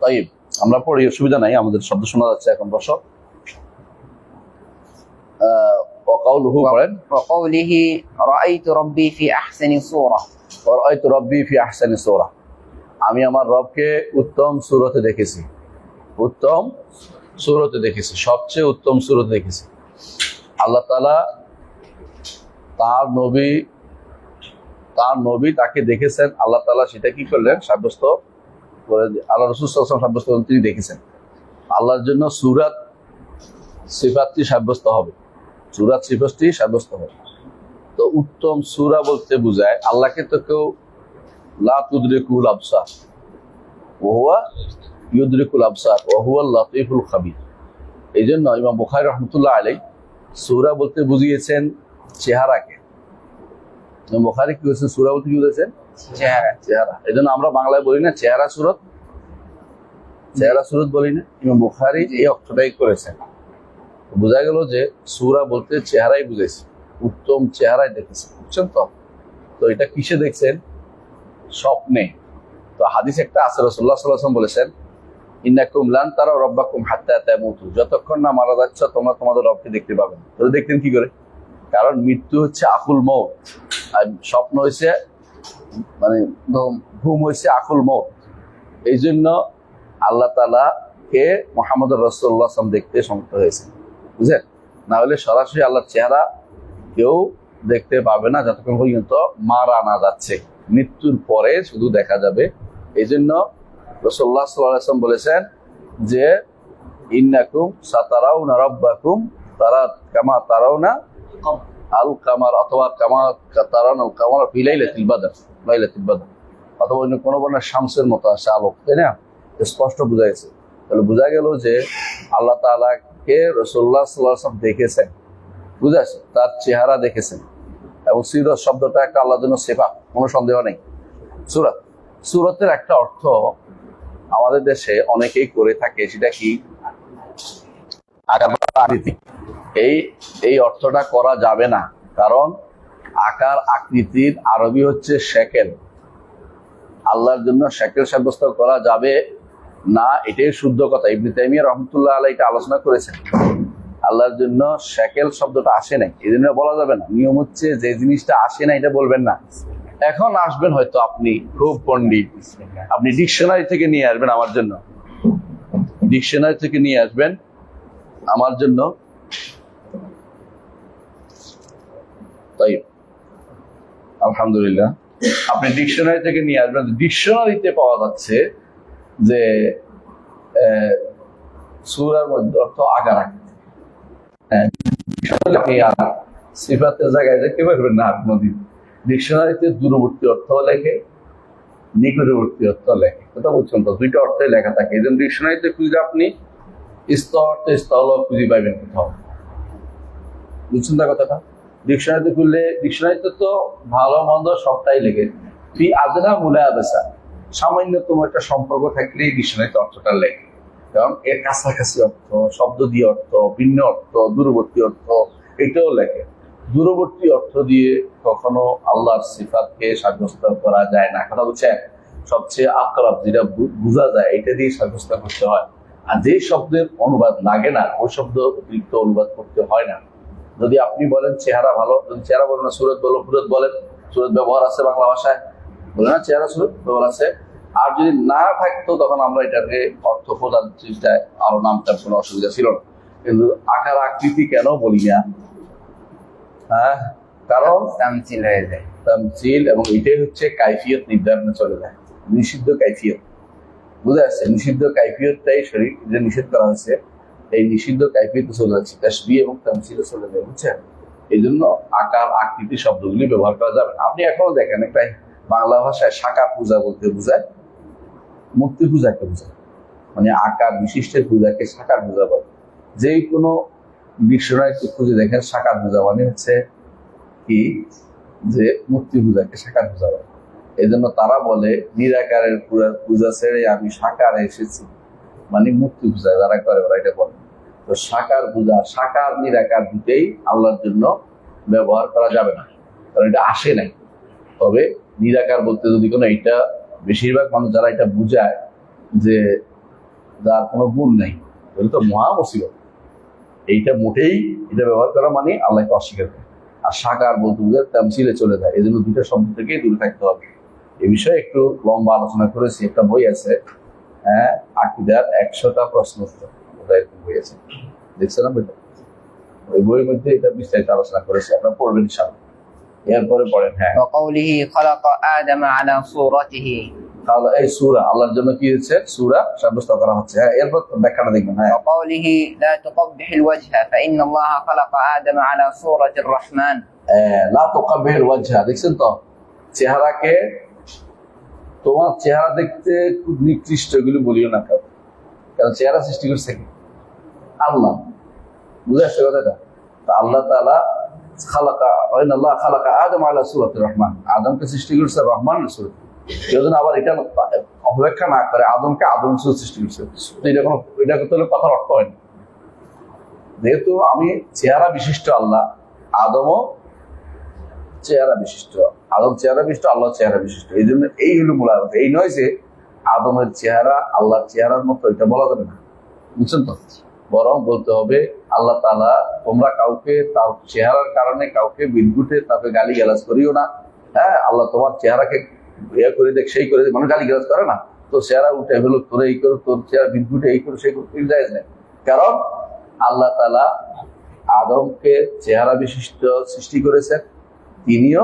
তাই আমরা পড়ি, অসুবিধা নাই, আমাদের শব্দ শোনা যাচ্ছে। এখন বসো। وقوله وقوله رأيت ربي في أحسن صورة. ورأيت ربي في أحسن صورة, আমি আমার রবকে উত্তম সূরতে দেখেছি, উত্তম সূরতে দেখেছি, সবচেয়ে উত্তম সূরতে দেখেছি। আল্লাহ তাআলা তার নবী তাকে দেখেছেন, আল্লাহ তাআলা সেটা কি করলেন? সাব্যস্ত করে, আল্লাহ রাসূল সাল্লাল্লাহু আলাইহি ওয়াসাল্লাম সাব্যস্ত করেন, তিনি দেখেছেন। আল্লাহর জন্য সূরাত সিফাতটি সাব্যস্ত হবে, সূরাত সিফাতটি সাব্যস্ত হবে। তো উত্তম সূরা বলতে বোঝায় আল্লাহকে তো কেউ লা তুদরিকুল আবসার ওয়া হুয়া ইউদরিকুল আবসার ওয়া হুয়াল লাতীফুল খাবীর। এই জন্য ইমাম বুখারী রাহমাতুল্লাহ আলাইহি সূরা বলতে বুঝিয়েছেন চেহারাকে। ইমাম বুখারী কি বলেছেন? সূরা বলতে কি বুঝেছেন? চেহারা। এই জন্য আমরা বাংলায় বলি না চেহারা সূরত, চেহারা সূরত বলি না। ইমাম বুখারী এই অর্থটাই করেছেন। বোঝা গেল যে সূরা বলতে চেহারাই বুঝেছে, উত্তম চেহারাই দেখেছে, বুঝছেন তো? তো এটা কিসে দেখছেন? স্বপ্নে। তো হাদিস একটা আছে, রাসূলুল্লাহ সাল্লাল্লাহু আলাইহি ওয়াসাল্লাম বলেছেন, ইন্নাকুম লান তারাউ রাব্বাকুম হাত্তা তামুতু, যতক্ষণ না মারা যাচ্ছ তোমরা তোমাদের রবকে দেখতে পাবে না। তো দেখতেন কি করে? কারণ মৃত্যু হচ্ছে আকুল মউত, আর স্বপ্ন হচ্ছে মানে ঘুম হচ্ছে আকুল মউত। এই জন্য আল্লাহ তাআলা কে মুহাম্মদ রাসূলুল্লাহ সাল্লাল্লাহু আলাইহি ওয়াসাল্লাম দেখতে সমর্থ হয়েছে, বুঝলেন? না হলে সরাসরি আল্লাহর চেহারা কেউ দেখতে পাবে না যতক্ষণ পর্যন্ত মারা না যাচ্ছে, মৃত্যুর পরে শুধু দেখা যাবে। এই জন্য রাসূলুল্লাহ সাল্লাল্লাহু আলাইহি ওয়াসাল্লাম বলেছেন যে ইন্নাকুম সাতারাউনা রাব্বাকুম কামা তারাউনা আল কামার, অথবা কামা তারাউনা আল কামার ফি লাইলাতিল বদর, অথবা অন্য কোনো বর্ণনা শামসের মতো আছে আলোক, তাই না? স্পষ্ট বোঝা গেছে। তাহলে বোঝা গেল যে আল্লাহ তাআলাকে রাসূলুল্লাহ সাল্লাল্লাহু আলাইহি ওয়াসাল্লাম দেখেছেন, বুঝাচ্ছে তার চেহারা দেখেছেন। এবং সূরা শব্দটা একটা আল্লাহর জন্য সিফাত, কোনো সন্দেহ নেই। সূরতের একটা অর্থ আমাদের দেশে অনেকেই করে থাকে, সেটা কি? আকার বা আকৃতি। এই অর্থটা করা যাবে না, কারণ আকার আকৃতির আরবি হচ্ছে শেকেল। আল্লাহর জন্য শেকেল সাব্যস্ত করা যাবে না, এটাই শুদ্ধ কথা। ইবনে তাইমিয়া রাহমাতুল্লাহ আলাইহি এটা আলোচনা করেছেন। আল্লাহর জন্য শেকেল শব্দটা আসে নাই, এই জন্য বলা যাবে না। নিয়ম হচ্ছে যে জিনিসটা আসে না এটা বলবেন না। এখন আসবেন হয়তো আপনি খুব পণ্ডিত, আপনি ডিকশনারি থেকে নিয়ে আসবেন আমার জন্য, ডিকশনারি থেকে নিয়ে আসবেন আমার জন্য। তাই আলহামদুলিল্লাহ, আপনি ডিকশনারি থেকে নিয়ে আসবেন। ডিকশনারিতে পাওয়া যাচ্ছে যে সূরার মধ্যে অর্থ আকার আকৃতি। সিফাতের জায়গায় দেখতে পারবেন না কোনদিন। ডিকশনারিতে দূরবর্তী অর্থ লেখে, নিকটবর্তী অর্থ লেখে, কথা বলছেন তো? দুইটা অর্থই লেখা থাকে। এই জন্য ডিকশনারিতে খুঁজে আপনি স্থল খুঁজে পাইবেন কোথাও, বুঝছেন না কথাটা? ডিকশনারিতে খুললে, ডিকশনারিতে তো ভালো মন্দ সবটাই লেখে। ফি আদনা মুলা আবেসা, সামান্যতম একটা সম্পর্ক থাকলেই ডিকশনারিতে অর্থটা লেখে। কারণ এর কাছাকাছি অর্থ, শব্দ দিয়ে অর্থ, ভিন্ন অর্থ, দূরবর্তী অর্থ, এটাও লেখে। দূরবর্তী অর্থ দিয়ে কখনো আল্লাহর সিফাতকে সাব্যস্ত করা যায় না, কথা বলছেন? সবচেয়ে আকরাব যেটা বোঝা যায় এটা দিয়ে সাব্যস্ত করতে হয়। আর যে শব্দের অনুবাদ লাগে না ওই শব্দ অতিরিক্ত অনুবাদ করতে হয় না। যদি আপনি বলেন চেহারা ভালো, যদি চেহারা বলেন না, সুরত বলো, ফুরত বলেন, সুরত ব্যবহার আছে বাংলা ভাষায়, বলে না চেহারা সুরত ব্যবহার আছে। আর যদি না থাকতো তখন আমরা এটাকে অর্থ প্রদান চেষ্টায় আরো নামটার কোনো অসুবিধা ছিল না। কিন্তু আকার আকৃতি কেন বলি না? হ্যাঁ, কারণ তামসিল হয়ে যায়, তামসিল, এবং এটাই হচ্ছে কাইফিয়ত নির্ধারণে চলে যায়, নিষিদ্ধ কাইফিয়ত। বুঝা যাচ্ছে? নিষিদ্ধ কাইফিয়তটাই শরীর যে নিষেধ করা হয়েছে, এই নিষিদ্ধ কাইফিয়তে চলে যাচ্ছে, তাসবিহ এবং তামসিলে চলে যায়, বুঝছেন? এই জন্য আকার আকৃতি শব্দগুলি ব্যবহার করা যাবে না। আপনি এখনো দেখেন একটা বাংলা ভাষায় সাকার পূজা বলতে বোঝায় মূর্তি পূজাকে বোঝায়, মানে আকার বিশিষ্টের পূজাকে সাকার পূজা বলে। যেই কোনো ডিকশনারিতে খুঁজে দেখেন সাকার পূজা মানে হচ্ছে কি, যে মূর্তি পূজাকে সাকার পূজা বলে। এই জন্য তারা বলে নিরাকারের পূজা ছেড়ে আমি সাকারে এসেছি, মানে মূর্তি পূজা যারা করে ওরা এটা বলে। তো সাকার পূজা, সাকার নিরাকার দুটেই আল্লাহর জন্য ব্যবহার করা যাবে না, কারণ এটা আসে নাই। তবে নিরাকার বলতে যদি কোনো, এটা বেশিরভাগ মানুষ যারা এটা বুঝায় যে যার কোনো গুণ নেই, এটা তো মহা মুসিবত। এইটা মোটেই এটা ব্যবহার করা মানে আল্লাহকে অস্বীকার করে। আর সাকার বলতে বুঝায় তামসিলে চলে যায়। এই জন্য দুইটা শব্দ থেকেই দূরে থাকতে হবে। এই বিষয়ে একটু লম্বা আলোচনা করেছি। একটা বই আছে, হ্যাঁ, আকীদার 100টা প্রশ্ন উত্তর, ওটা একটা বই আছে, দেখছিলাম বইটা। ওই বইয়ের মধ্যে এটা বিস্তারিত আলোচনা করেছে, আপনারা পড়বেন ইনশাআল্লাহ। এরপরে পড়েন, হ্যাঁ, وقوله خلق آدم على صورته তাহলে এই সূরা আল্লাহর জন্য কি হচ্ছে, সূরা সাব্যস্ত করা হচ্ছে। হ্যাঁ, এরপর ব্যাখ্যাটা দেখবেন। হ্যাঁ, وقوله لا تقبح الوجه فإن الله خلق آدم على صورة الرحمن লা তুকাব্বিহিল ওয়াজহা, দেখছেন তো, চেহারাকে, তোমার চেহারা দেখতে খুব নিকৃষ্ট, এগুলো বলিও না কারণ, কারণ চেহারা সৃষ্টি করছে কি? আল্লাহ। বুঝে আসছে কথাটা? তা আল্লাহ তাআলা আল্লাহ খালাকা আদম আলা সূরাতির রহমান, আদমকে সৃষ্টি করছে রহমানের সূরত। কেউ যেন আবার এটা অপব্যাখ্যা না করে আদমকে আদম সূরত সৃষ্টি করছে, এটা করতে হলে কথার অর্থ হয় না। যেহেতু আমি চেহারা বিশিষ্ট আল্লাহ, আদমও চেহারা বিশিষ্ট, আদম চেহারা বিশিষ্ট, আল্লাহ চেহারা বিশিষ্ট, এই জন্য এই হলো মূল আলোচনা। এই নয় যে আদমের চেহারা আল্লাহর চেহারার মতো, এটা বলা যাবে না, বুঝছেন তো? বরং বলতে হবে আল্লাহ তাআলা, তোমরা কাউকে তার চেহারার কারণে কাউকে বিদ্যুটে তাকে গালি গালাজ করিও না। হ্যাঁ, আল্লাহ তোমার চেহারাকে করে দেখ, সেই করে দেখ, মানে গালি গালাজ করে না, তো চেহারা উঠে ফেলো, তোরা এই করো, তোর চেহারা বিদ্যুটে এই করো সেই করো, যায় না। কারণ আল্লাহ তাআলা আদমকে চেহারা বিশিষ্ট সৃষ্টি করেছেন, তিনিও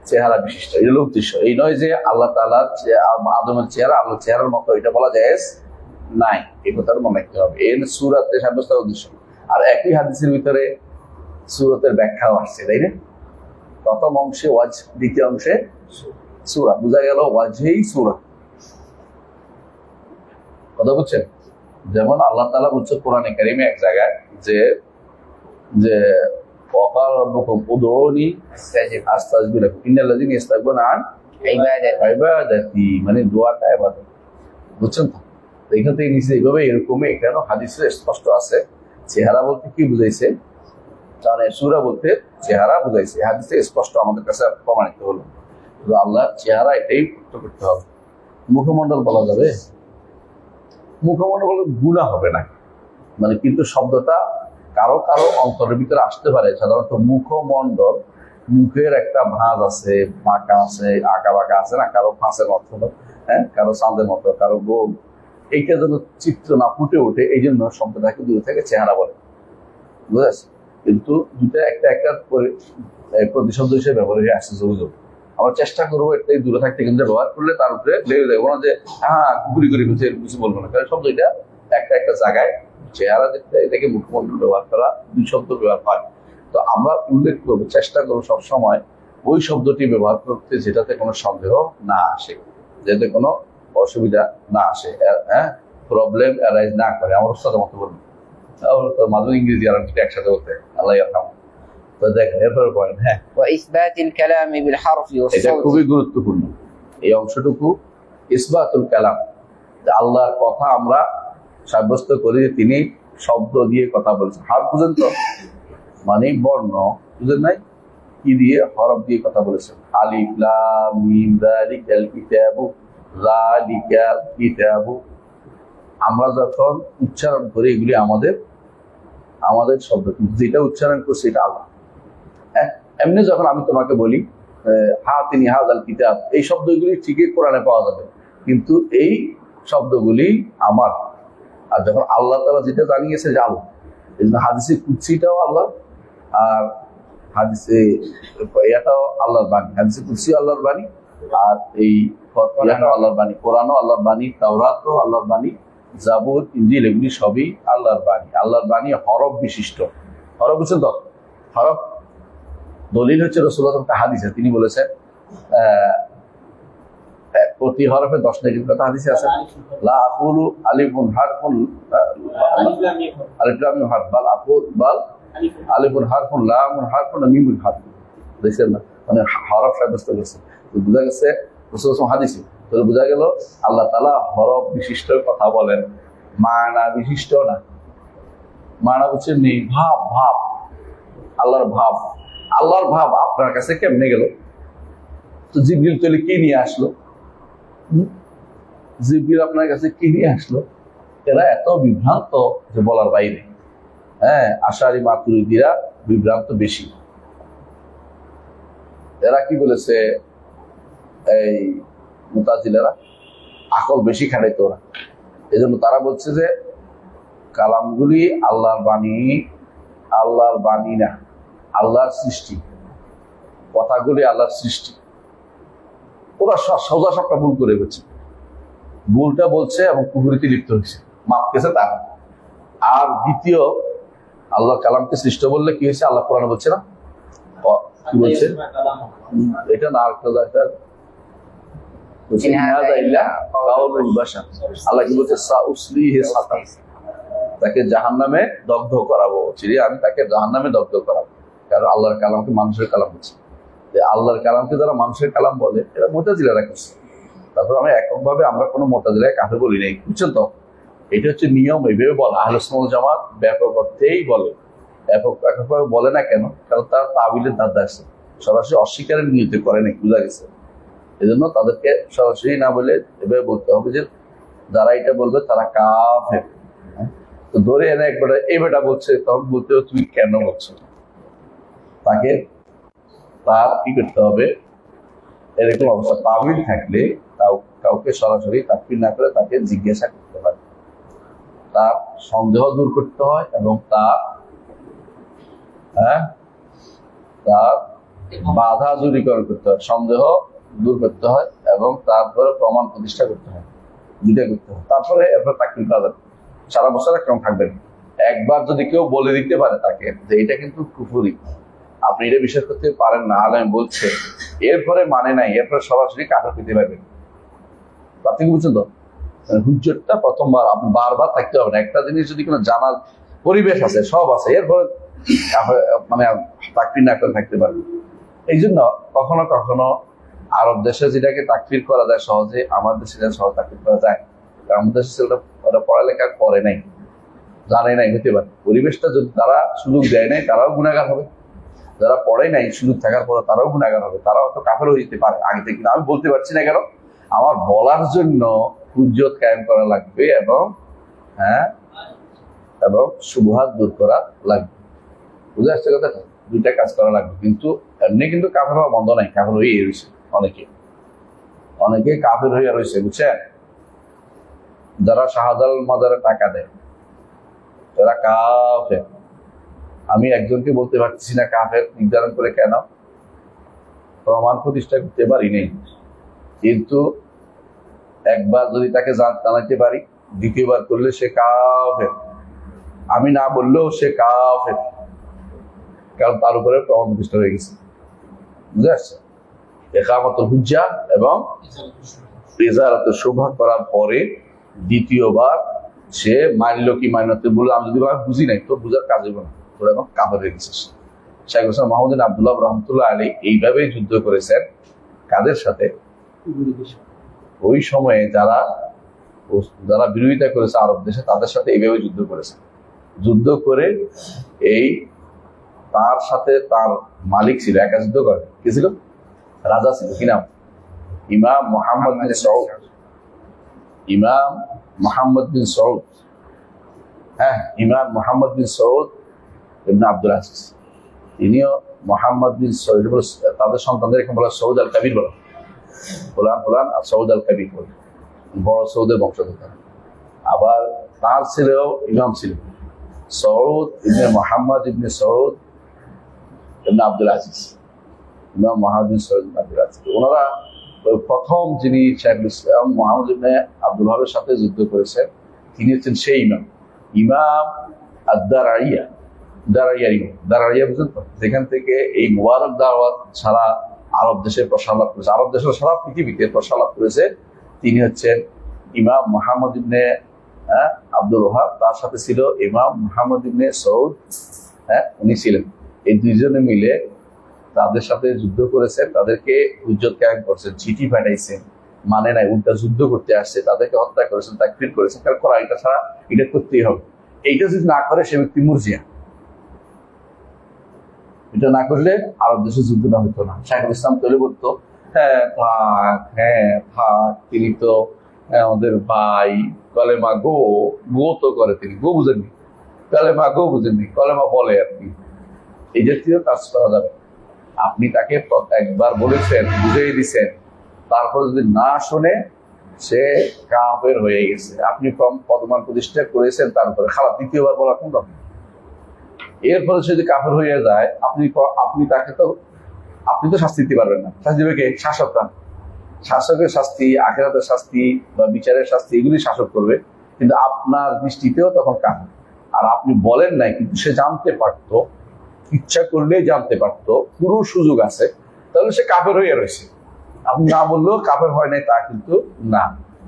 চেহারা বিশিষ্ট, এই হলো উদ্দেশ্য। এই নয় যে আল্লাহ তাআলা আদমের চেহারা আল্লাহর চেহারার মতো, এটা বলা যায় নাই, এই কথাটা মনে রাখতে হবে। এর সূরাতে সাব্যস্ত উদ্দেশ্য। আর একই হাদিসের ভিতরে সূরাতের ব্যাখ্যাও আসছে, তাই না? প্রথম অংশে ওয়াজ, দ্বিতীয় অংশে সূরা, বোঝা গেল ওয়াজহেই সূরা। কথা বুঝছেন? যেমন আল্লাহ তাআলা বলছে কোরআনে কারিমে এক জায়গায় যে যে ওয়াকাল রাব্বুকুম উদউনি আস্তাজিব লাকুম ইন্নাল্লাযীনা ইস্তাকবারুনা আন ইবাদাতি, মানে দোয়াটা ইবাদত, বুঝছেন তো? এখান থেকে নিচে এইভাবে এরকমই এখানেও হাদিসে স্পষ্ট আছে, চেহারা বলতে কি বুঝাইছে, কারণ সূরা বলতে চেহারা বুঝাইছে, হাদিসে স্পষ্ট আমাদের কাছে প্রমাণিত হলো। আল্লাহ চেহারা এটাই করতে হবে। মুখমণ্ডল বলা যাবে, মুখমণ্ডল বলে গুনাহ হবে না, মানে কিন্তু শব্দটা কারো কারো অন্তরের ভিতরে আসতে পারে। সাধারণত মুখমণ্ডল, মুখের একটা ভাঁজ আছে, বাঁকা আছে, আঁকা বাঁকা আছে না, কারো ফাঁসের মতো, হ্যাঁ, কারো চাঁদের মতো, কারো গোল, এইটা যেন চিত্র না ফুটে ওঠে, এই জন্য শব্দটাকে দূরে থেকে চেহারা বলে, বুঝেছ? কিন্তু দুটা একটা একটা প্রতিশব্দ হিসেবে ব্যবহার হয়ে আসছে যোগাযোগ। আমরা চেষ্টা করবো এটাই দূরে থাকতে, কিন্তু ব্যবহার করলে তার উপরে লেগে দেবো না যে হ্যাঁ কুকুরি করে ফেলছে, কিছু বলবো না, কারণ শব্দ এটা একটা একটা জায়গায় চেহারা দেখতে, এটাকে মুখমণ্ডল ব্যবহার করা, দুই শব্দ ব্যবহার হয়। তো আমরা উল্লেখ করবো, চেষ্টা করবো সবসময় ওই শব্দটি ব্যবহার করতে যেটাতে কোনো সন্দেহ না আসে, যাতে কোনো অসুবিধা না আসে, হ্যাঁ, প্রবলেম অ্যারাইজ না করে। আমার সাথে মতো বলবো, মাঝে ইংরেজি আর একসাথে বলতে, আল্লাহ ইয়ারহাম। তো দেখেন এরপরে পয়েন্ট, হ্যাঁ, وإثبات الكلام بالحرف এটা والصوت খুবই গুরুত্বপূর্ণ এই অংশটুকু, ইসবাতুল কালাম, আল্লাহর কথা আমরা সাব্যস্ত করি যে তিনি শব্দ দিয়ে কথা বলছেন। হার বুঝেন তো, মানে বর্ণ, বুঝেন নাই, কি দিয়ে, হরফ দিয়ে কথা বলেছেন। আলিফ লাম মিম যালিকাল কিতাবু, যালিকাল কিতাবু, আমরা যখন উচ্চারণ করি এগুলি আমাদের আমাদের শব্দ, কিন্তু যেটা উচ্চারণ করছি এটা আল্লাহ। হ্যাঁ, এমনি যখন আমি তোমাকে বলি তিনি হাযাল কিতাব, এই শব্দগুলি ঠিকই কোরআনে পাওয়া যাবে, কিন্তু এই শব্দগুলি আমার। আর যখন আল্লাহ তাআলা যেটা জানিয়েছে যে আল্লাহ, এই জন্য হাদিসে কুদসিটাও আল্লাহ, আর হাদিসে এটাও আল্লাহর বাণী, হাদিসে কুদসি আল্লাহর বাণী, আর এই ইয়াটাও আল্লাহর বাণী, কোরআনও আল্লাহর বাণী, তাওরাতও আল্লাহর বাণী, জাবুর, ইনজিল, এগুলি সবই আল্লাহর বাণী। আল্লাহর বাণী হরফ বিশিষ্ট, হরফ বুঝছেন তো, হরফ দলিল হচ্ছে রাসূলুল্লাহ হাদিসে তিনি বলেছেন প্রতি হরফে 10 নেকির কথা হাদিসে আছে। লা আকুলু আলিফুন হারফুন আলিফ লাম মিম হারফ, বাল আকুল বাল আলিফুন হারফুন লামুন হারফুন মিমুন হারফুন, দেখছেন না, মানে হরফ সাব্যস্ত করেছে। তো বোঝা গেছে রাসূলুল্লাহ হাদিসে, তো বোঝা গেল আল্লাহ তাআলা হরফ বিশিষ্ট কথা বলেন, মানা বিশিষ্ট না। মানা হচ্ছে নেই, ভাব, ভাব, আল্লাহর ভাব, আল্লাহর ভাব আপনার কাছে কেমনে গেল? তো জিবরিল তাহলে কি নিয়ে আসলো? জিবরিল আপনার কাছে কি নিয়ে আসলো? এরা এত বিভ্রান্ত যে বলার বাইরে। হ্যাঁ, আশারি মাতুরিদিরা বিভ্রান্ত বেশি। এরা কি বলেছে, এই মুতাজিলারা, আকল বেশি খাটাইতো ওরা। এই জন্য তারা বলছে যে কালামগুলি আল্লাহর বাণী না, আল্লাহর সৃষ্টি, কথাগুলি আল্লাহর সৃষ্টি। ওরা সোজা সবটা ভুল করে গেছে, ভুলটা বলছে এবং কুফরিতে লিপ্ত হয়েছে, মাপ কেছে তারা। আর দ্বিতীয়, আল্লাহ কালামকে সৃষ্ট বললে কি হয়েছে? আল্লাহ কোরআনে বলছে না, কি বলছে? এটা না, আরেকটা আল্লাহ কি বলছে? তাকে জাহান্নামে দগ্ধ করাবো, আমি তাকে জাহান্নামে দগ্ধ করাবো। কারণ আল্লাহর কালামকে মানুষের কালাম বলছে। আল্লাহর কালামকে যারা মানুষের কালাম বলে, এরা মুতাজিলারা করছে। তারপর আমরা এককভাবে আমরা কোনো মুতাজিলায় কাফের বলি নাই, বুঝছেন তো? এটা হচ্ছে নিয়ম, এইভাবে বলা। আহলে সুন্নাত ওয়াল জামাত ব্যাপক অর্থেই বলে, এককভাবে বলে না কেন? কারণ তার তাবিলের ধান্দা আছে, সরাসরি অস্বীকারের নিয়তে করে নাই, বোঝা গেছে। এই জন্য তাদেরকে সরাসরি না বলে এভাবে বলতে হবে যে যারা এটা বলবে তারা কাফের। তো ধরে এনে একবার এই বেটা বলছে, তখন বলতে হবে তুমি কেন বলছো? তাকে তার কি করতে হবে? এরকম অবস্থা তাবিল থাকলে কাউকে সরাসরি তাকফির না করে তাকে জিজ্ঞাসা করতে হয়, তার সন্দেহ দূর করতে হয় এবং তার বাধা দূরীকরণ করতে হয়, সন্দেহ দূর করতে হয় এবং তারপরে প্রমাণ প্রতিষ্ঠা করতে হয়, দুইটা করতে হয়। তারপরে এরপর তাকফির করা যাবে, সারা বছর কেমন থাকবেন। একবার যদি কেউ বলে দিতে পারে তাকে যে এটা কিন্তু কুফরি, আপনি এটা বিশ্বাস করতে পারেন না, আলেম বলছে, এরপরে মানে নাই, এরপরে সরাসরি কাফের পেতে পারবেন। আপনি কি বুঝছেন তো? হুজ্জতটা প্রথমবার আপনি বারবার থাকতে হবে না। একটা জিনিস যদি কোনো জানার পরিবেশ আছে, সব আছে, এরপরে মানে তাকফির না করে থাকতে পারবেন। এই জন্য কখনো কখনো আরব দেশে যেটাকে তাকফির করা যায় সহজে, আমার দেশে সহজ তাকফির করা যায়। আমাদের দেশে ওরা পড়ালেখা করে নাই, জানে নাই, হতে পারে। পরিবেশটা যদি তারা সুযোগ দেয় নাই, তারাও গুনাহগার হবে। যারা পড়ে নাই, সুযোগ থাকার পর তারাও গুনাহগার হবে, তারাও তো কাফের হয়ে যেতে পারে আগে থেকে। আমি বলতে পারছি না কেন, আমার বলার জন্য হুজ্জত কায়েম করা লাগবে এবং শুবহাত দূর করা লাগবে। বুঝে আসছে কথাটা? দুইটা কাজ করা লাগবে। কিন্তু এমনি কিন্তু কাফের হওয়া বন্ধ নাই, কাফের হয়ে রয়েছে অনেকে কাফের হয়ে রয়েছে, বুঝছেন? যারা শাহজালাল মাজারে টাকা দেয় তারা কাফের। আমি একজনকে বলতে পারছি না কাফের নির্ধারণ করে, কেন? প্রমাণ প্রতিষ্ঠা করতে পারি নেই। কিন্তু একবার যদি তাকে জানাতে পারি, দ্বিতীয়বার করলে সে কাফের। আমি না বললেও সে কাফের, কারণ তার উপরে প্রমাণ প্রতিষ্ঠা হয়ে গেছে। বুঝে আসছে? ইকামাতুল হুজ্জা এবং ইজারাতুল শুবহা করার পরে দ্বিতীয়বার সে মানলো কি মানতে বলে, আমি যদি বুঝি নাই, তো বুঝার কাজ হবে না, তোরা এখন কাফের হয়ে গেছিস। শেখ হোসেন মাহমুদ আব্দুল্লাহ রহমতুল্লাহ আলী এইভাবেই যুদ্ধ করেছেন। কাদের সাথে? ওই সময়ে যারা বিরোধিতা করেছে আরব দেশে, তাদের সাথে এইভাবে যুদ্ধ করেছে। যুদ্ধ করে তার সাথে তার মালিক ছিল, একা যুদ্ধ করে, কি ছিল? রাজা ছিল, কি নাম? ইমাম মোহাম্মদ বিন সৌদ। ইমাম মোহাম্মদ বিন সৌদ, ইমাম মোহাম্মদ বিন সৌদ ইবনে আব্দুল আজিজ। তিনিও মোহাম্মদ বিন সৌদ, তাদের সন্তানদের এখানে বলা সৌদ আল কাবির বলা, ফুলান আর সৌদ আল কাবির বলে, বড় সৌদের বংশধর। আবার তার ছেলেও ইমাম ছিল, সৌদ ইবনে মোহাম্মদ ইবনে সৌদ ইবনে আব্দুল আজিজ। ইমাম মোহাম্মদ বিন সৌদ ইবনে আব্দুল আজিজ, ওনারা প্রথম যিনি শাইখুল ইসলাম মোহাম্মদ ইবনে আব্দুল ওয়াহাবের সাথে যুদ্ধ করেছেন, তিনি হচ্ছেন সেই ইমাম দারাইয়া, বুঝলেন তো? যেখান থেকে এই মুবারক দাওয়াত সারা আরব দেশে প্রসার লাভ করেছে, আরব দেশের সারা পৃথিবীতে প্রসার লাভ করেছে। তিনি হচ্ছেন ইমাম মোহাম্মদ ইবনে আব্দুল ওয়াহাব, তার সাথে ছিল ইমাম মোহাম্মদ ইবনে সৌদ, উনি ছিলেন। এই দুইজনে মিলে তাদের সাথে যুদ্ধ করেছেন, তাদেরকে হুজ্জত কায়েম করছেন, চিঠি পাঠাইছেন, মানে নাই, উল্টা যুদ্ধ করতে আসছে, তাদেরকে হত্যা করেছেন, তাকফির করেছেন। কারণ করা এটা ছাড়া, এটা করতেই হবে। এইটা যদি না করে সে ব্যক্তি মুরজিয়া। এটা না করলে আরব দেশে যুদ্ধটা হতো না। শাইখুল ইসলাম তৈরি বলতো, থাক, তিনি তো আমাদের ভাই, কলেমা গো তো করে, তিনি গো বুঝেননি, কলেমা গো বুঝেননি, কলেমা বলে আর কি। এই জাতীয় কাজ করা যাবে। আপনি তাকে একবার বলেছেন, বুঝিয়ে দিচ্ছেন, তারপর যদি না শুনে সে কাফের হয়ে গেছে। আপনি প্রমাণ প্রতিষ্ঠা করেছেন, তারপরে খারাপ দ্বিতীয়বার বলা কোন দরকার? এরপরে সে যদি কাফের হয়ে যায়, আপনি তাকে তো আপনি তো শাস্তি দিতে পারবেন না। শাস্তি দেবে কে? শাসকরা। শাসকের শাস্তি, আখিরাতের শাস্তি বা বিচারের শাস্তি এগুলি শাসক করবে, কিন্তু আপনার দৃষ্টিতেও তখন কাফের। আর আপনি বলেন নাই, কিন্তু সে জানতে পারতো, ইচ্ছা করলেই জানতে পারতো, পুরো সুযোগ আছে, তাহলে সে কাফের হয়ে রয়েছে। আপনি না বললেও কাফের হয় নাই তা কিন্তু না।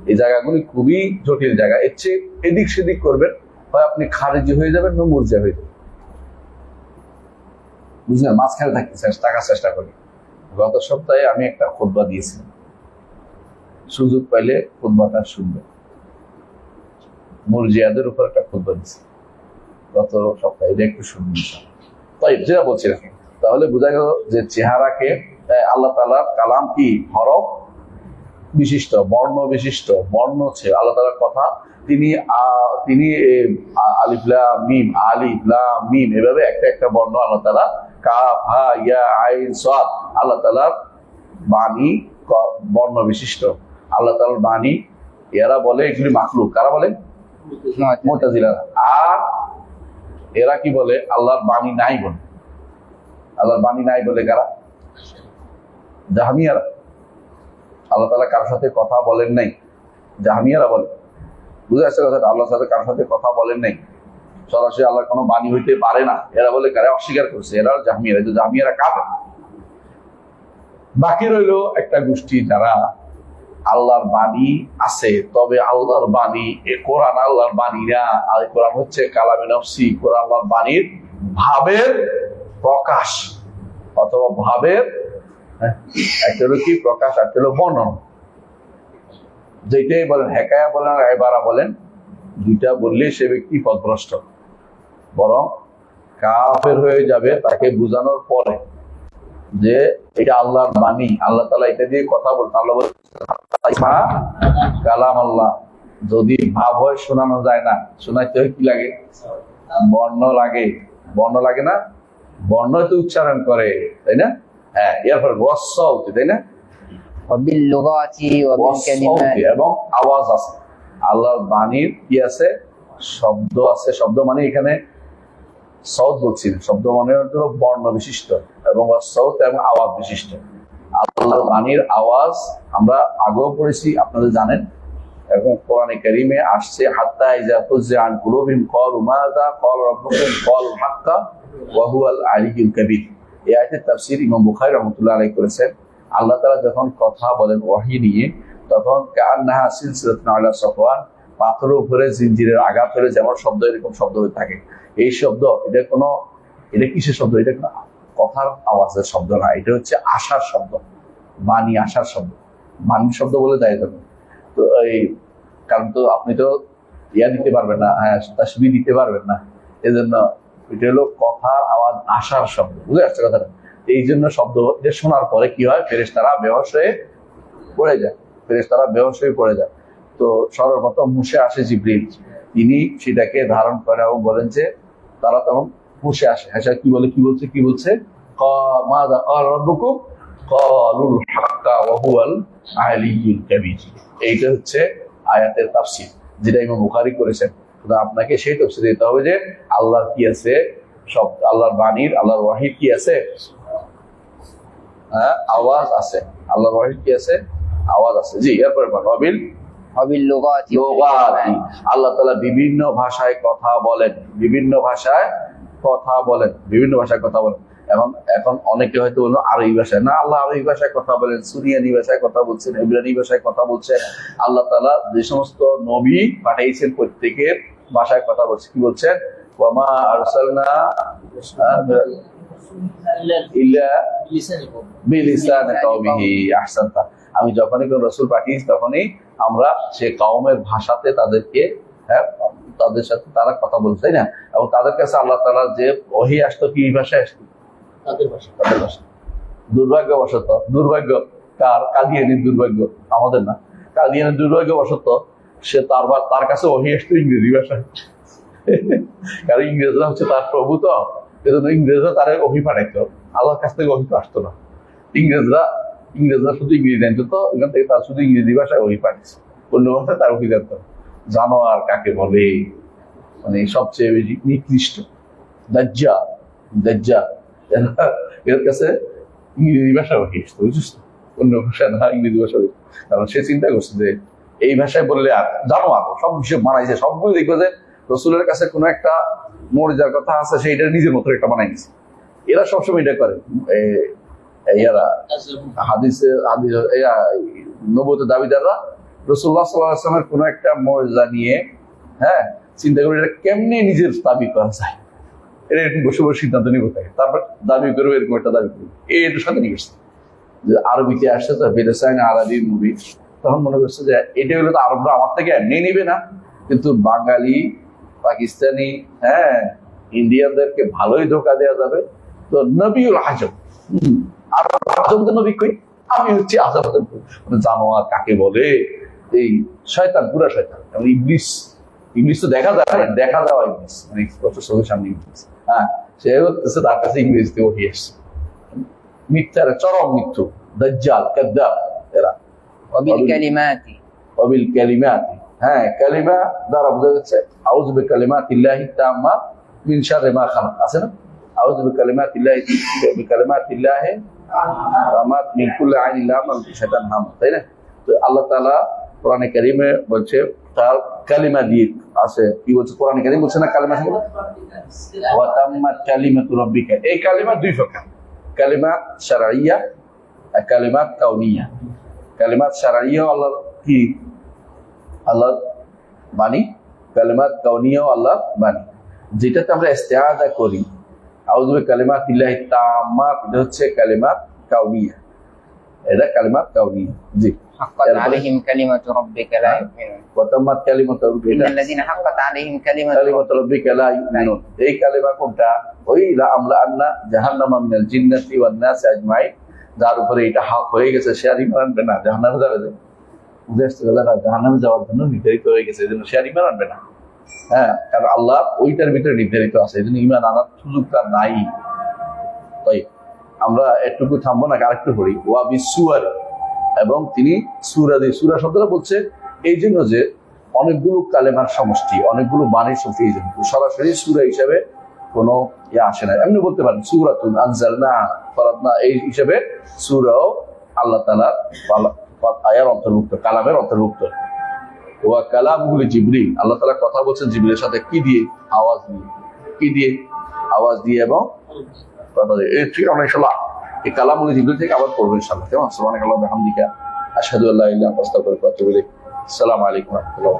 এই জায়গাগুলি খুবই জটিল জায়গা। এর চেয়ে এদিক সেদিক করবেন, হয় আপনি খারিজি হয়ে যাবেন না মুরজিয়া হয়ে যাবেন। বুঝলেন? মাঝখানে থাকার চেষ্টা করি। গত সপ্তাহে আমি একটা খুতবা দিয়েছিলাম, সুযোগ পাইলে খুতবাটা শুনবেন। মুরজিয়াদের উপর একটা খুতবা দিয়েছি গত সপ্তাহে, এটা একটু শুনবেন। তাই যেটা বলছিলাম, তাহলে বোঝা গেল যে চেহারাকে আল্লাহ তাআলার কালাম কি হরফ বিশিষ্ট, বর্ণ বিশিষ্ট, বর্ণ হচ্ছে আল্লাহ তাআলার কথা। তিনি আলিফ লাম মিম, আলিফ লাম মিম, এভাবে একটা একটা বর্ণ আল্লাহ তাআলা, কাফ হা ইয়া আইন সাদ, আল্লাহ তাআলার বাণী বর্ণ বিশিষ্ট। আল্লাহ তাআলার বাণী, এরা বলে এগুলি মাখলুক। কারা বলে? মুতাজিলারা। আর এরা কি বলে? আল্লাহর বাণী নাই বলে। আল্লাহর বাণী নাই বলে কারা? জাহমিয়ারা। আল্লাহ তাআলা কারোর সাথে কথা বলেন নাই, জাহমিয়ারা বলে। বুঝে আসছে কথাটা? আল্লাহর সাথে কারোর সাথে কথা বলেন নাই, সরাসরি আল্লাহর কোনো বাণী হইতে পারে না, এরা বলে কারা? অস্বীকার করছে। এরা জাহমিয়ারা। যে জাহমিয়ারা কাফের। বাকি রইল একটা গোষ্ঠী যারা আল্লাহর বাণী আছে, তবে আল্লাহর বাণী এ কোরআন আল্লাহর বাণী না, আর কোরআন হচ্ছে কালামে নফসি, কোরআন আল্লাহর বাণীর ভাবের প্রকাশ, অথবা ভাবের একটা হলো কি প্রকাশ, একটা হলো বর্ণনা। যেটাই বলেন, হেকায়া বলেন আর এবারা বলেন, দুইটা বললে সে ব্যক্তি পথভ্রষ্ট, বরং কাফের হয়ে যাবে তাকে বোঝানোর পরে যে এটা আল্লাহর বাণী, আল্লাহ তাআলা এটা দিয়ে কথা বলতে। আল্লাহ বলেন কালাম আল্লাহ। যদি ভাব হয় শোনানো যায় না, শোনাইতে হয় কি লাগে? বর্ণ লাগে। বর্ণ লাগে না? বর্ণ তো উচ্চারণ করে, তাই না? হ্যাঁ, এরপর ওয়াসসাউত, তাই না? এবং আওয়াজ আছে। আল্লাহর বাণীর কি আছে? শব্দ আছে। শব্দ মানে এখানে সৌত বলছি না, শব্দ মানে হলো বর্ণ বিশিষ্ট, এবং সৌত এবং আওয়াজ বিশিষ্ট। আল্লাহর বাণীর আওয়াজ আমরা আগেও পড়েছি, আপনাদের জানেন, এবং কোরআনে কারীমে আসছে হাত্তা ইযা ফুযযা আন কুলুবিহিম ক্বালু মাযা ক্বালা রাব্বুকুম ক্বালুল হাক্কা ওয়া হুয়াল আলিয়্যুল কাবীর। এই আয়াতের তাফসীর ইমাম বুখারী রাহমাতুল্লাহ আলাইহি করেছেন। আল্লাহ তাআলা যখন কথা বলেন ওহী নিয়ে, তখন কান্নাহা সিলসিলাতুন আলা সাফওয়ান, পাথরের উপরে জিনজিরের আঘাত হলে যেমন শব্দ, এরকম শব্দ হয়ে থাকে। এই শব্দ, এটা কিসের শব্দ? এটা কোনো কথার আওয়াজের শব্দ না, এটা হচ্ছে আশার শব্দ, বাণী আশার শব্দ। বাণী শব্দ বলে দেয় তখন তো এই, কারণ তো আপনি তো দিতে পারবেন না, হ্যাঁ, তাসবিহ দিতে পারবেন না, এই জন্য এটা হলো কথার আওয়াজ, আশার শব্দ। বুঝে আসছে কথাটা? এই জন্য শব্দ এটা শোনার পরে কি হয়? ফেরেশতারা বেহুশ হয়ে পড়ে যায়। ফেরেশতারা বেহুশ হয়ে পড়ে যায়। তো সর্বপ্রথম মুসে আসে জিবরিল, তিনি সেটাকে ধারণ করে এবং বলেন যে, তারা তখন মুসে আসে, হ্যাঁ কি বলছে মাযা ক্বালা রাব্বুকুম ক্বালুল হাক্কা ওয়া হুয়াল আলিয়্যুল কাবীর। এইটা হচ্ছে আয়াতের তাফসীর, যেটা ইমাম বুখারী করেছেন। তো আপনাকে সেই তাফসীর দিতে হবে যে আল্লাহর কি আছে, সব আল্লাহর বাণীর, আল্লাহর ওয়াহির কি আছে? হ্যাঁ, আওয়াজ আছে। আল্লাহর ওয়াহির কি আছে? আওয়াজ আছে। জি, এরপরে লুগাতি, আল্লাহ তাআলা বিভিন্ন ভাষায় কথা বলেন, বিভিন্ন ভাষায় কথা বলেন। এখন অনেকে হয়তো বললো আরবি ভাষায় না, আল্লাহ আরবি ভাষায় কথা বলেন, সুরিয়ানি ভাষায় কথা বলছেন, ইব্রানি ভাষায় কথা বলছেন। আল্লাহ তাআলা যে সমস্ত নবী পাঠিয়েছেন প্রত্যেকের ভাষায় কথা বলছে। কি বলছেন? ওয়ামা আরসালনা ইল্লা বিলিসানি কওমিহি আহসানতা। আমি যখনই কোন রাসূল পাঠিয়েছি, তখনই আমরা সে কওমের ভাষাতে তাদেরকে, হ্যাঁ, তাদের সাথে তারা কথা বলছে, তাই না? এবং তাদের কাছে আল্লাহ তাআলা যে ওহী আসতো, কি ভাষায় আসতো? তাদের ভাষা। দুর্ভাগ্য কার? কাদিয়ানির দুর্ভাগ্য, আমাদের না। কাদিয়ানির দুর্ভাগ্যবশত সে তার কাছে ওহী আসতো ইংরেজি ভাষায়। কারণ ইংরেজরা হচ্ছে তার প্রভু, তো এজন্য ইংরেজরা তার ওহী পাঠাইতো, আল্লাহর কাছ থেকে ওহী আসতো না। ইংরেজরা ইংরেজরা শুধু ইংরেজি জানতো, তো এখান থেকে তার শুধু ইংরেজি ভাষায় ওই পাঠিয়েছে, অন্য ভাষায় তার ওই জানতো। জানোয়ার কাকে বলে, মানে সবচেয়ে বেশি নিকৃষ্ট দাজ্জাল, দাজ্জাল এর কাছে ইংরেজি ভাষা পাঠিয়েছে, বুঝছিস তো? অন্য ভাষা না, ইংরেজি ভাষা। কারণ সে চিন্তা করছে যে এই ভাষায় বললে আর জানোয়ার সব হিসেবে বানাইছে, সবগুলো দেখবে যে রসুলের কাছে কোনো একটা মর্যাদার কথা আছে, সেইটা নিজের মতো একটা বানাই দিচ্ছে। এরা সবসময় এটা করে, এরা হাদিসে নবুয়তের দাবিদাররা রাসূলুল্লাহ সাল্লাল্লাহু আলাইহি ওয়াসাল্লামের কোনো একটা মর্যাদা নিয়ে, হ্যাঁ, চিন্তা করে এটা কেমনে নিজের দাবি করা যায়, এটা একটু বসে বসে সিদ্ধান্ত নিব, তারপর দাবি করবে, এরকম একটা দাবি করবে। এটার সাথে নিয়ে গেছে যে আরবিতে আসছে তো বেরেসাইন আরবি মুভি, তখন মনে করছে যে এটা হলে তো আরবরা আমার থেকে এমনি নিবে না, কিন্তু বাঙালি, পাকিস্তানি, হ্যাঁ, ইন্ডিয়ানদেরকে ভালোই ধোকা দেওয়া যাবে। তো নবীউল আজম, আর আজম তো নবী কই, আমি হচ্ছি আজম। জানোয়ার কাকে বলে, এই শয়তান, পুরা শয়তান, ইবলিস। ইংলিশ তো দেখা যায়, দেখা যাওয়া ইংলিশ, মানে চোখের সামনে ইংলিশ। হ্যাঁ, সে হচ্ছে তার কাছে ইংরেজিতে উঠে আসছে। মিথ্যার চরম মৃত্যু, দাজ্জাল, কাযযাব এরা। ওয়াবিল কালিমাতি, হ্যাঁ, কালিমা দ্বারা বোঝা যাচ্ছে আউযু বিকালিমাতিল্লাহি তাম্মা মিন শাররি মা খালাক, আছে না? আউযু বিকালিমাতিল্লাহি রামাত মিন কুল্লি আইনিন লামা শাইতান হাম, তাই না? তো আল্লাহ তাআলা কোরআনে কারীমে বলছে তার কালিমা দিয়ে আছে, কি বলছে কোরআনে কারীম বলছে না, কালিমা থেকে ওয়া তাম্মাত কালিমাতু রাব্বিকা। এই কালিমা দুই প্রকার, কালিমাত শারঈয়া আর কালিমাত কাউনিয়া। কালিমাত শারঈয়া আল্লাহর কি, আল্লাহর বাণী, কালিমাত কাউনিয়া আল্লাহর বাণী, যেটাতে আমরা ইস্তেআযা করি আউযু বিকালিমাতিল্লাহি তাম্মাত, এটা হচ্ছে কালিমাত কাউনিয়া, এটা কালিমাত কাউনিয়া। জি, حقت عليهم كلمة ربك لا يؤمنون وتمت كلمة ربك إن الذين حقت عليهم كلمة ربك لا يؤمنون। এই কালিমা কোনটা? ওই লা আমলা আন্না জাহান্নামা মিনাল জিন্নাতি ওয়ান নাসি আজমাইন, যার উপরে এটা হক হয়ে গেছে সে আর ঈমান আনবে না, জাহান্নামে যাবে। জাহান্নামে যাওয়ার জন্য নির্ধারিত হয়ে গেছে, এজন্য সে আর ঈমান আনবে না। হ্যাঁ, কারণ আল্লাহ ওইটার ভিতরে নির্ধারিত আছে, এই জন্য ঈমান আনার সুযোগটা নাই। তাই আমরা একটুকু থামবো না, আরেকটু পড়ি। ওয়া বিসুয়ার, এবং তিনি সূরা দিয়ে, সূরা শব্দটা বলছে এই জন্য যে অনেকগুলো কালেমার সমষ্টি, অনেকগুলো বাণীর সমষ্টি, এই জন্য সরাসরি সূরা হিসাবে কোনো আসে না। এমনি বলতে পারেন সূরাতুন আনজালনা ফারাদনা, এই হিসাবে সূরাও আল্লাহ তাআলার আয়ার অন্তর্ভুক্ত, কালামের অন্তর্ভুক্ত। ওয়া কালামুল জিবরিল, আল্লাহ তাআলা কথা বলছেন জিবরিলের সাথে, কি দিয়ে? আওয়াজ দিয়ে। কি দিয়ে? আওয়াজ দিয়ে এবং কথা দিয়ে। এই ঠিক আমরা ইনশাআল্লাহ এই কালামুল জিবরিল থেকে আবার পড়বো ইনশাআল্লাহ। কেমন? সুবহানাকাল্লাহু ওয়া বিহামদিকা আশহাদু আল্লা ইলাহা ইল্লা আনতা আস্তাগফিরুকা ওয়া আতুবু ইলাইক। আসসালামু আলাইকুম ওয়া রাহমাতুল্লাহ।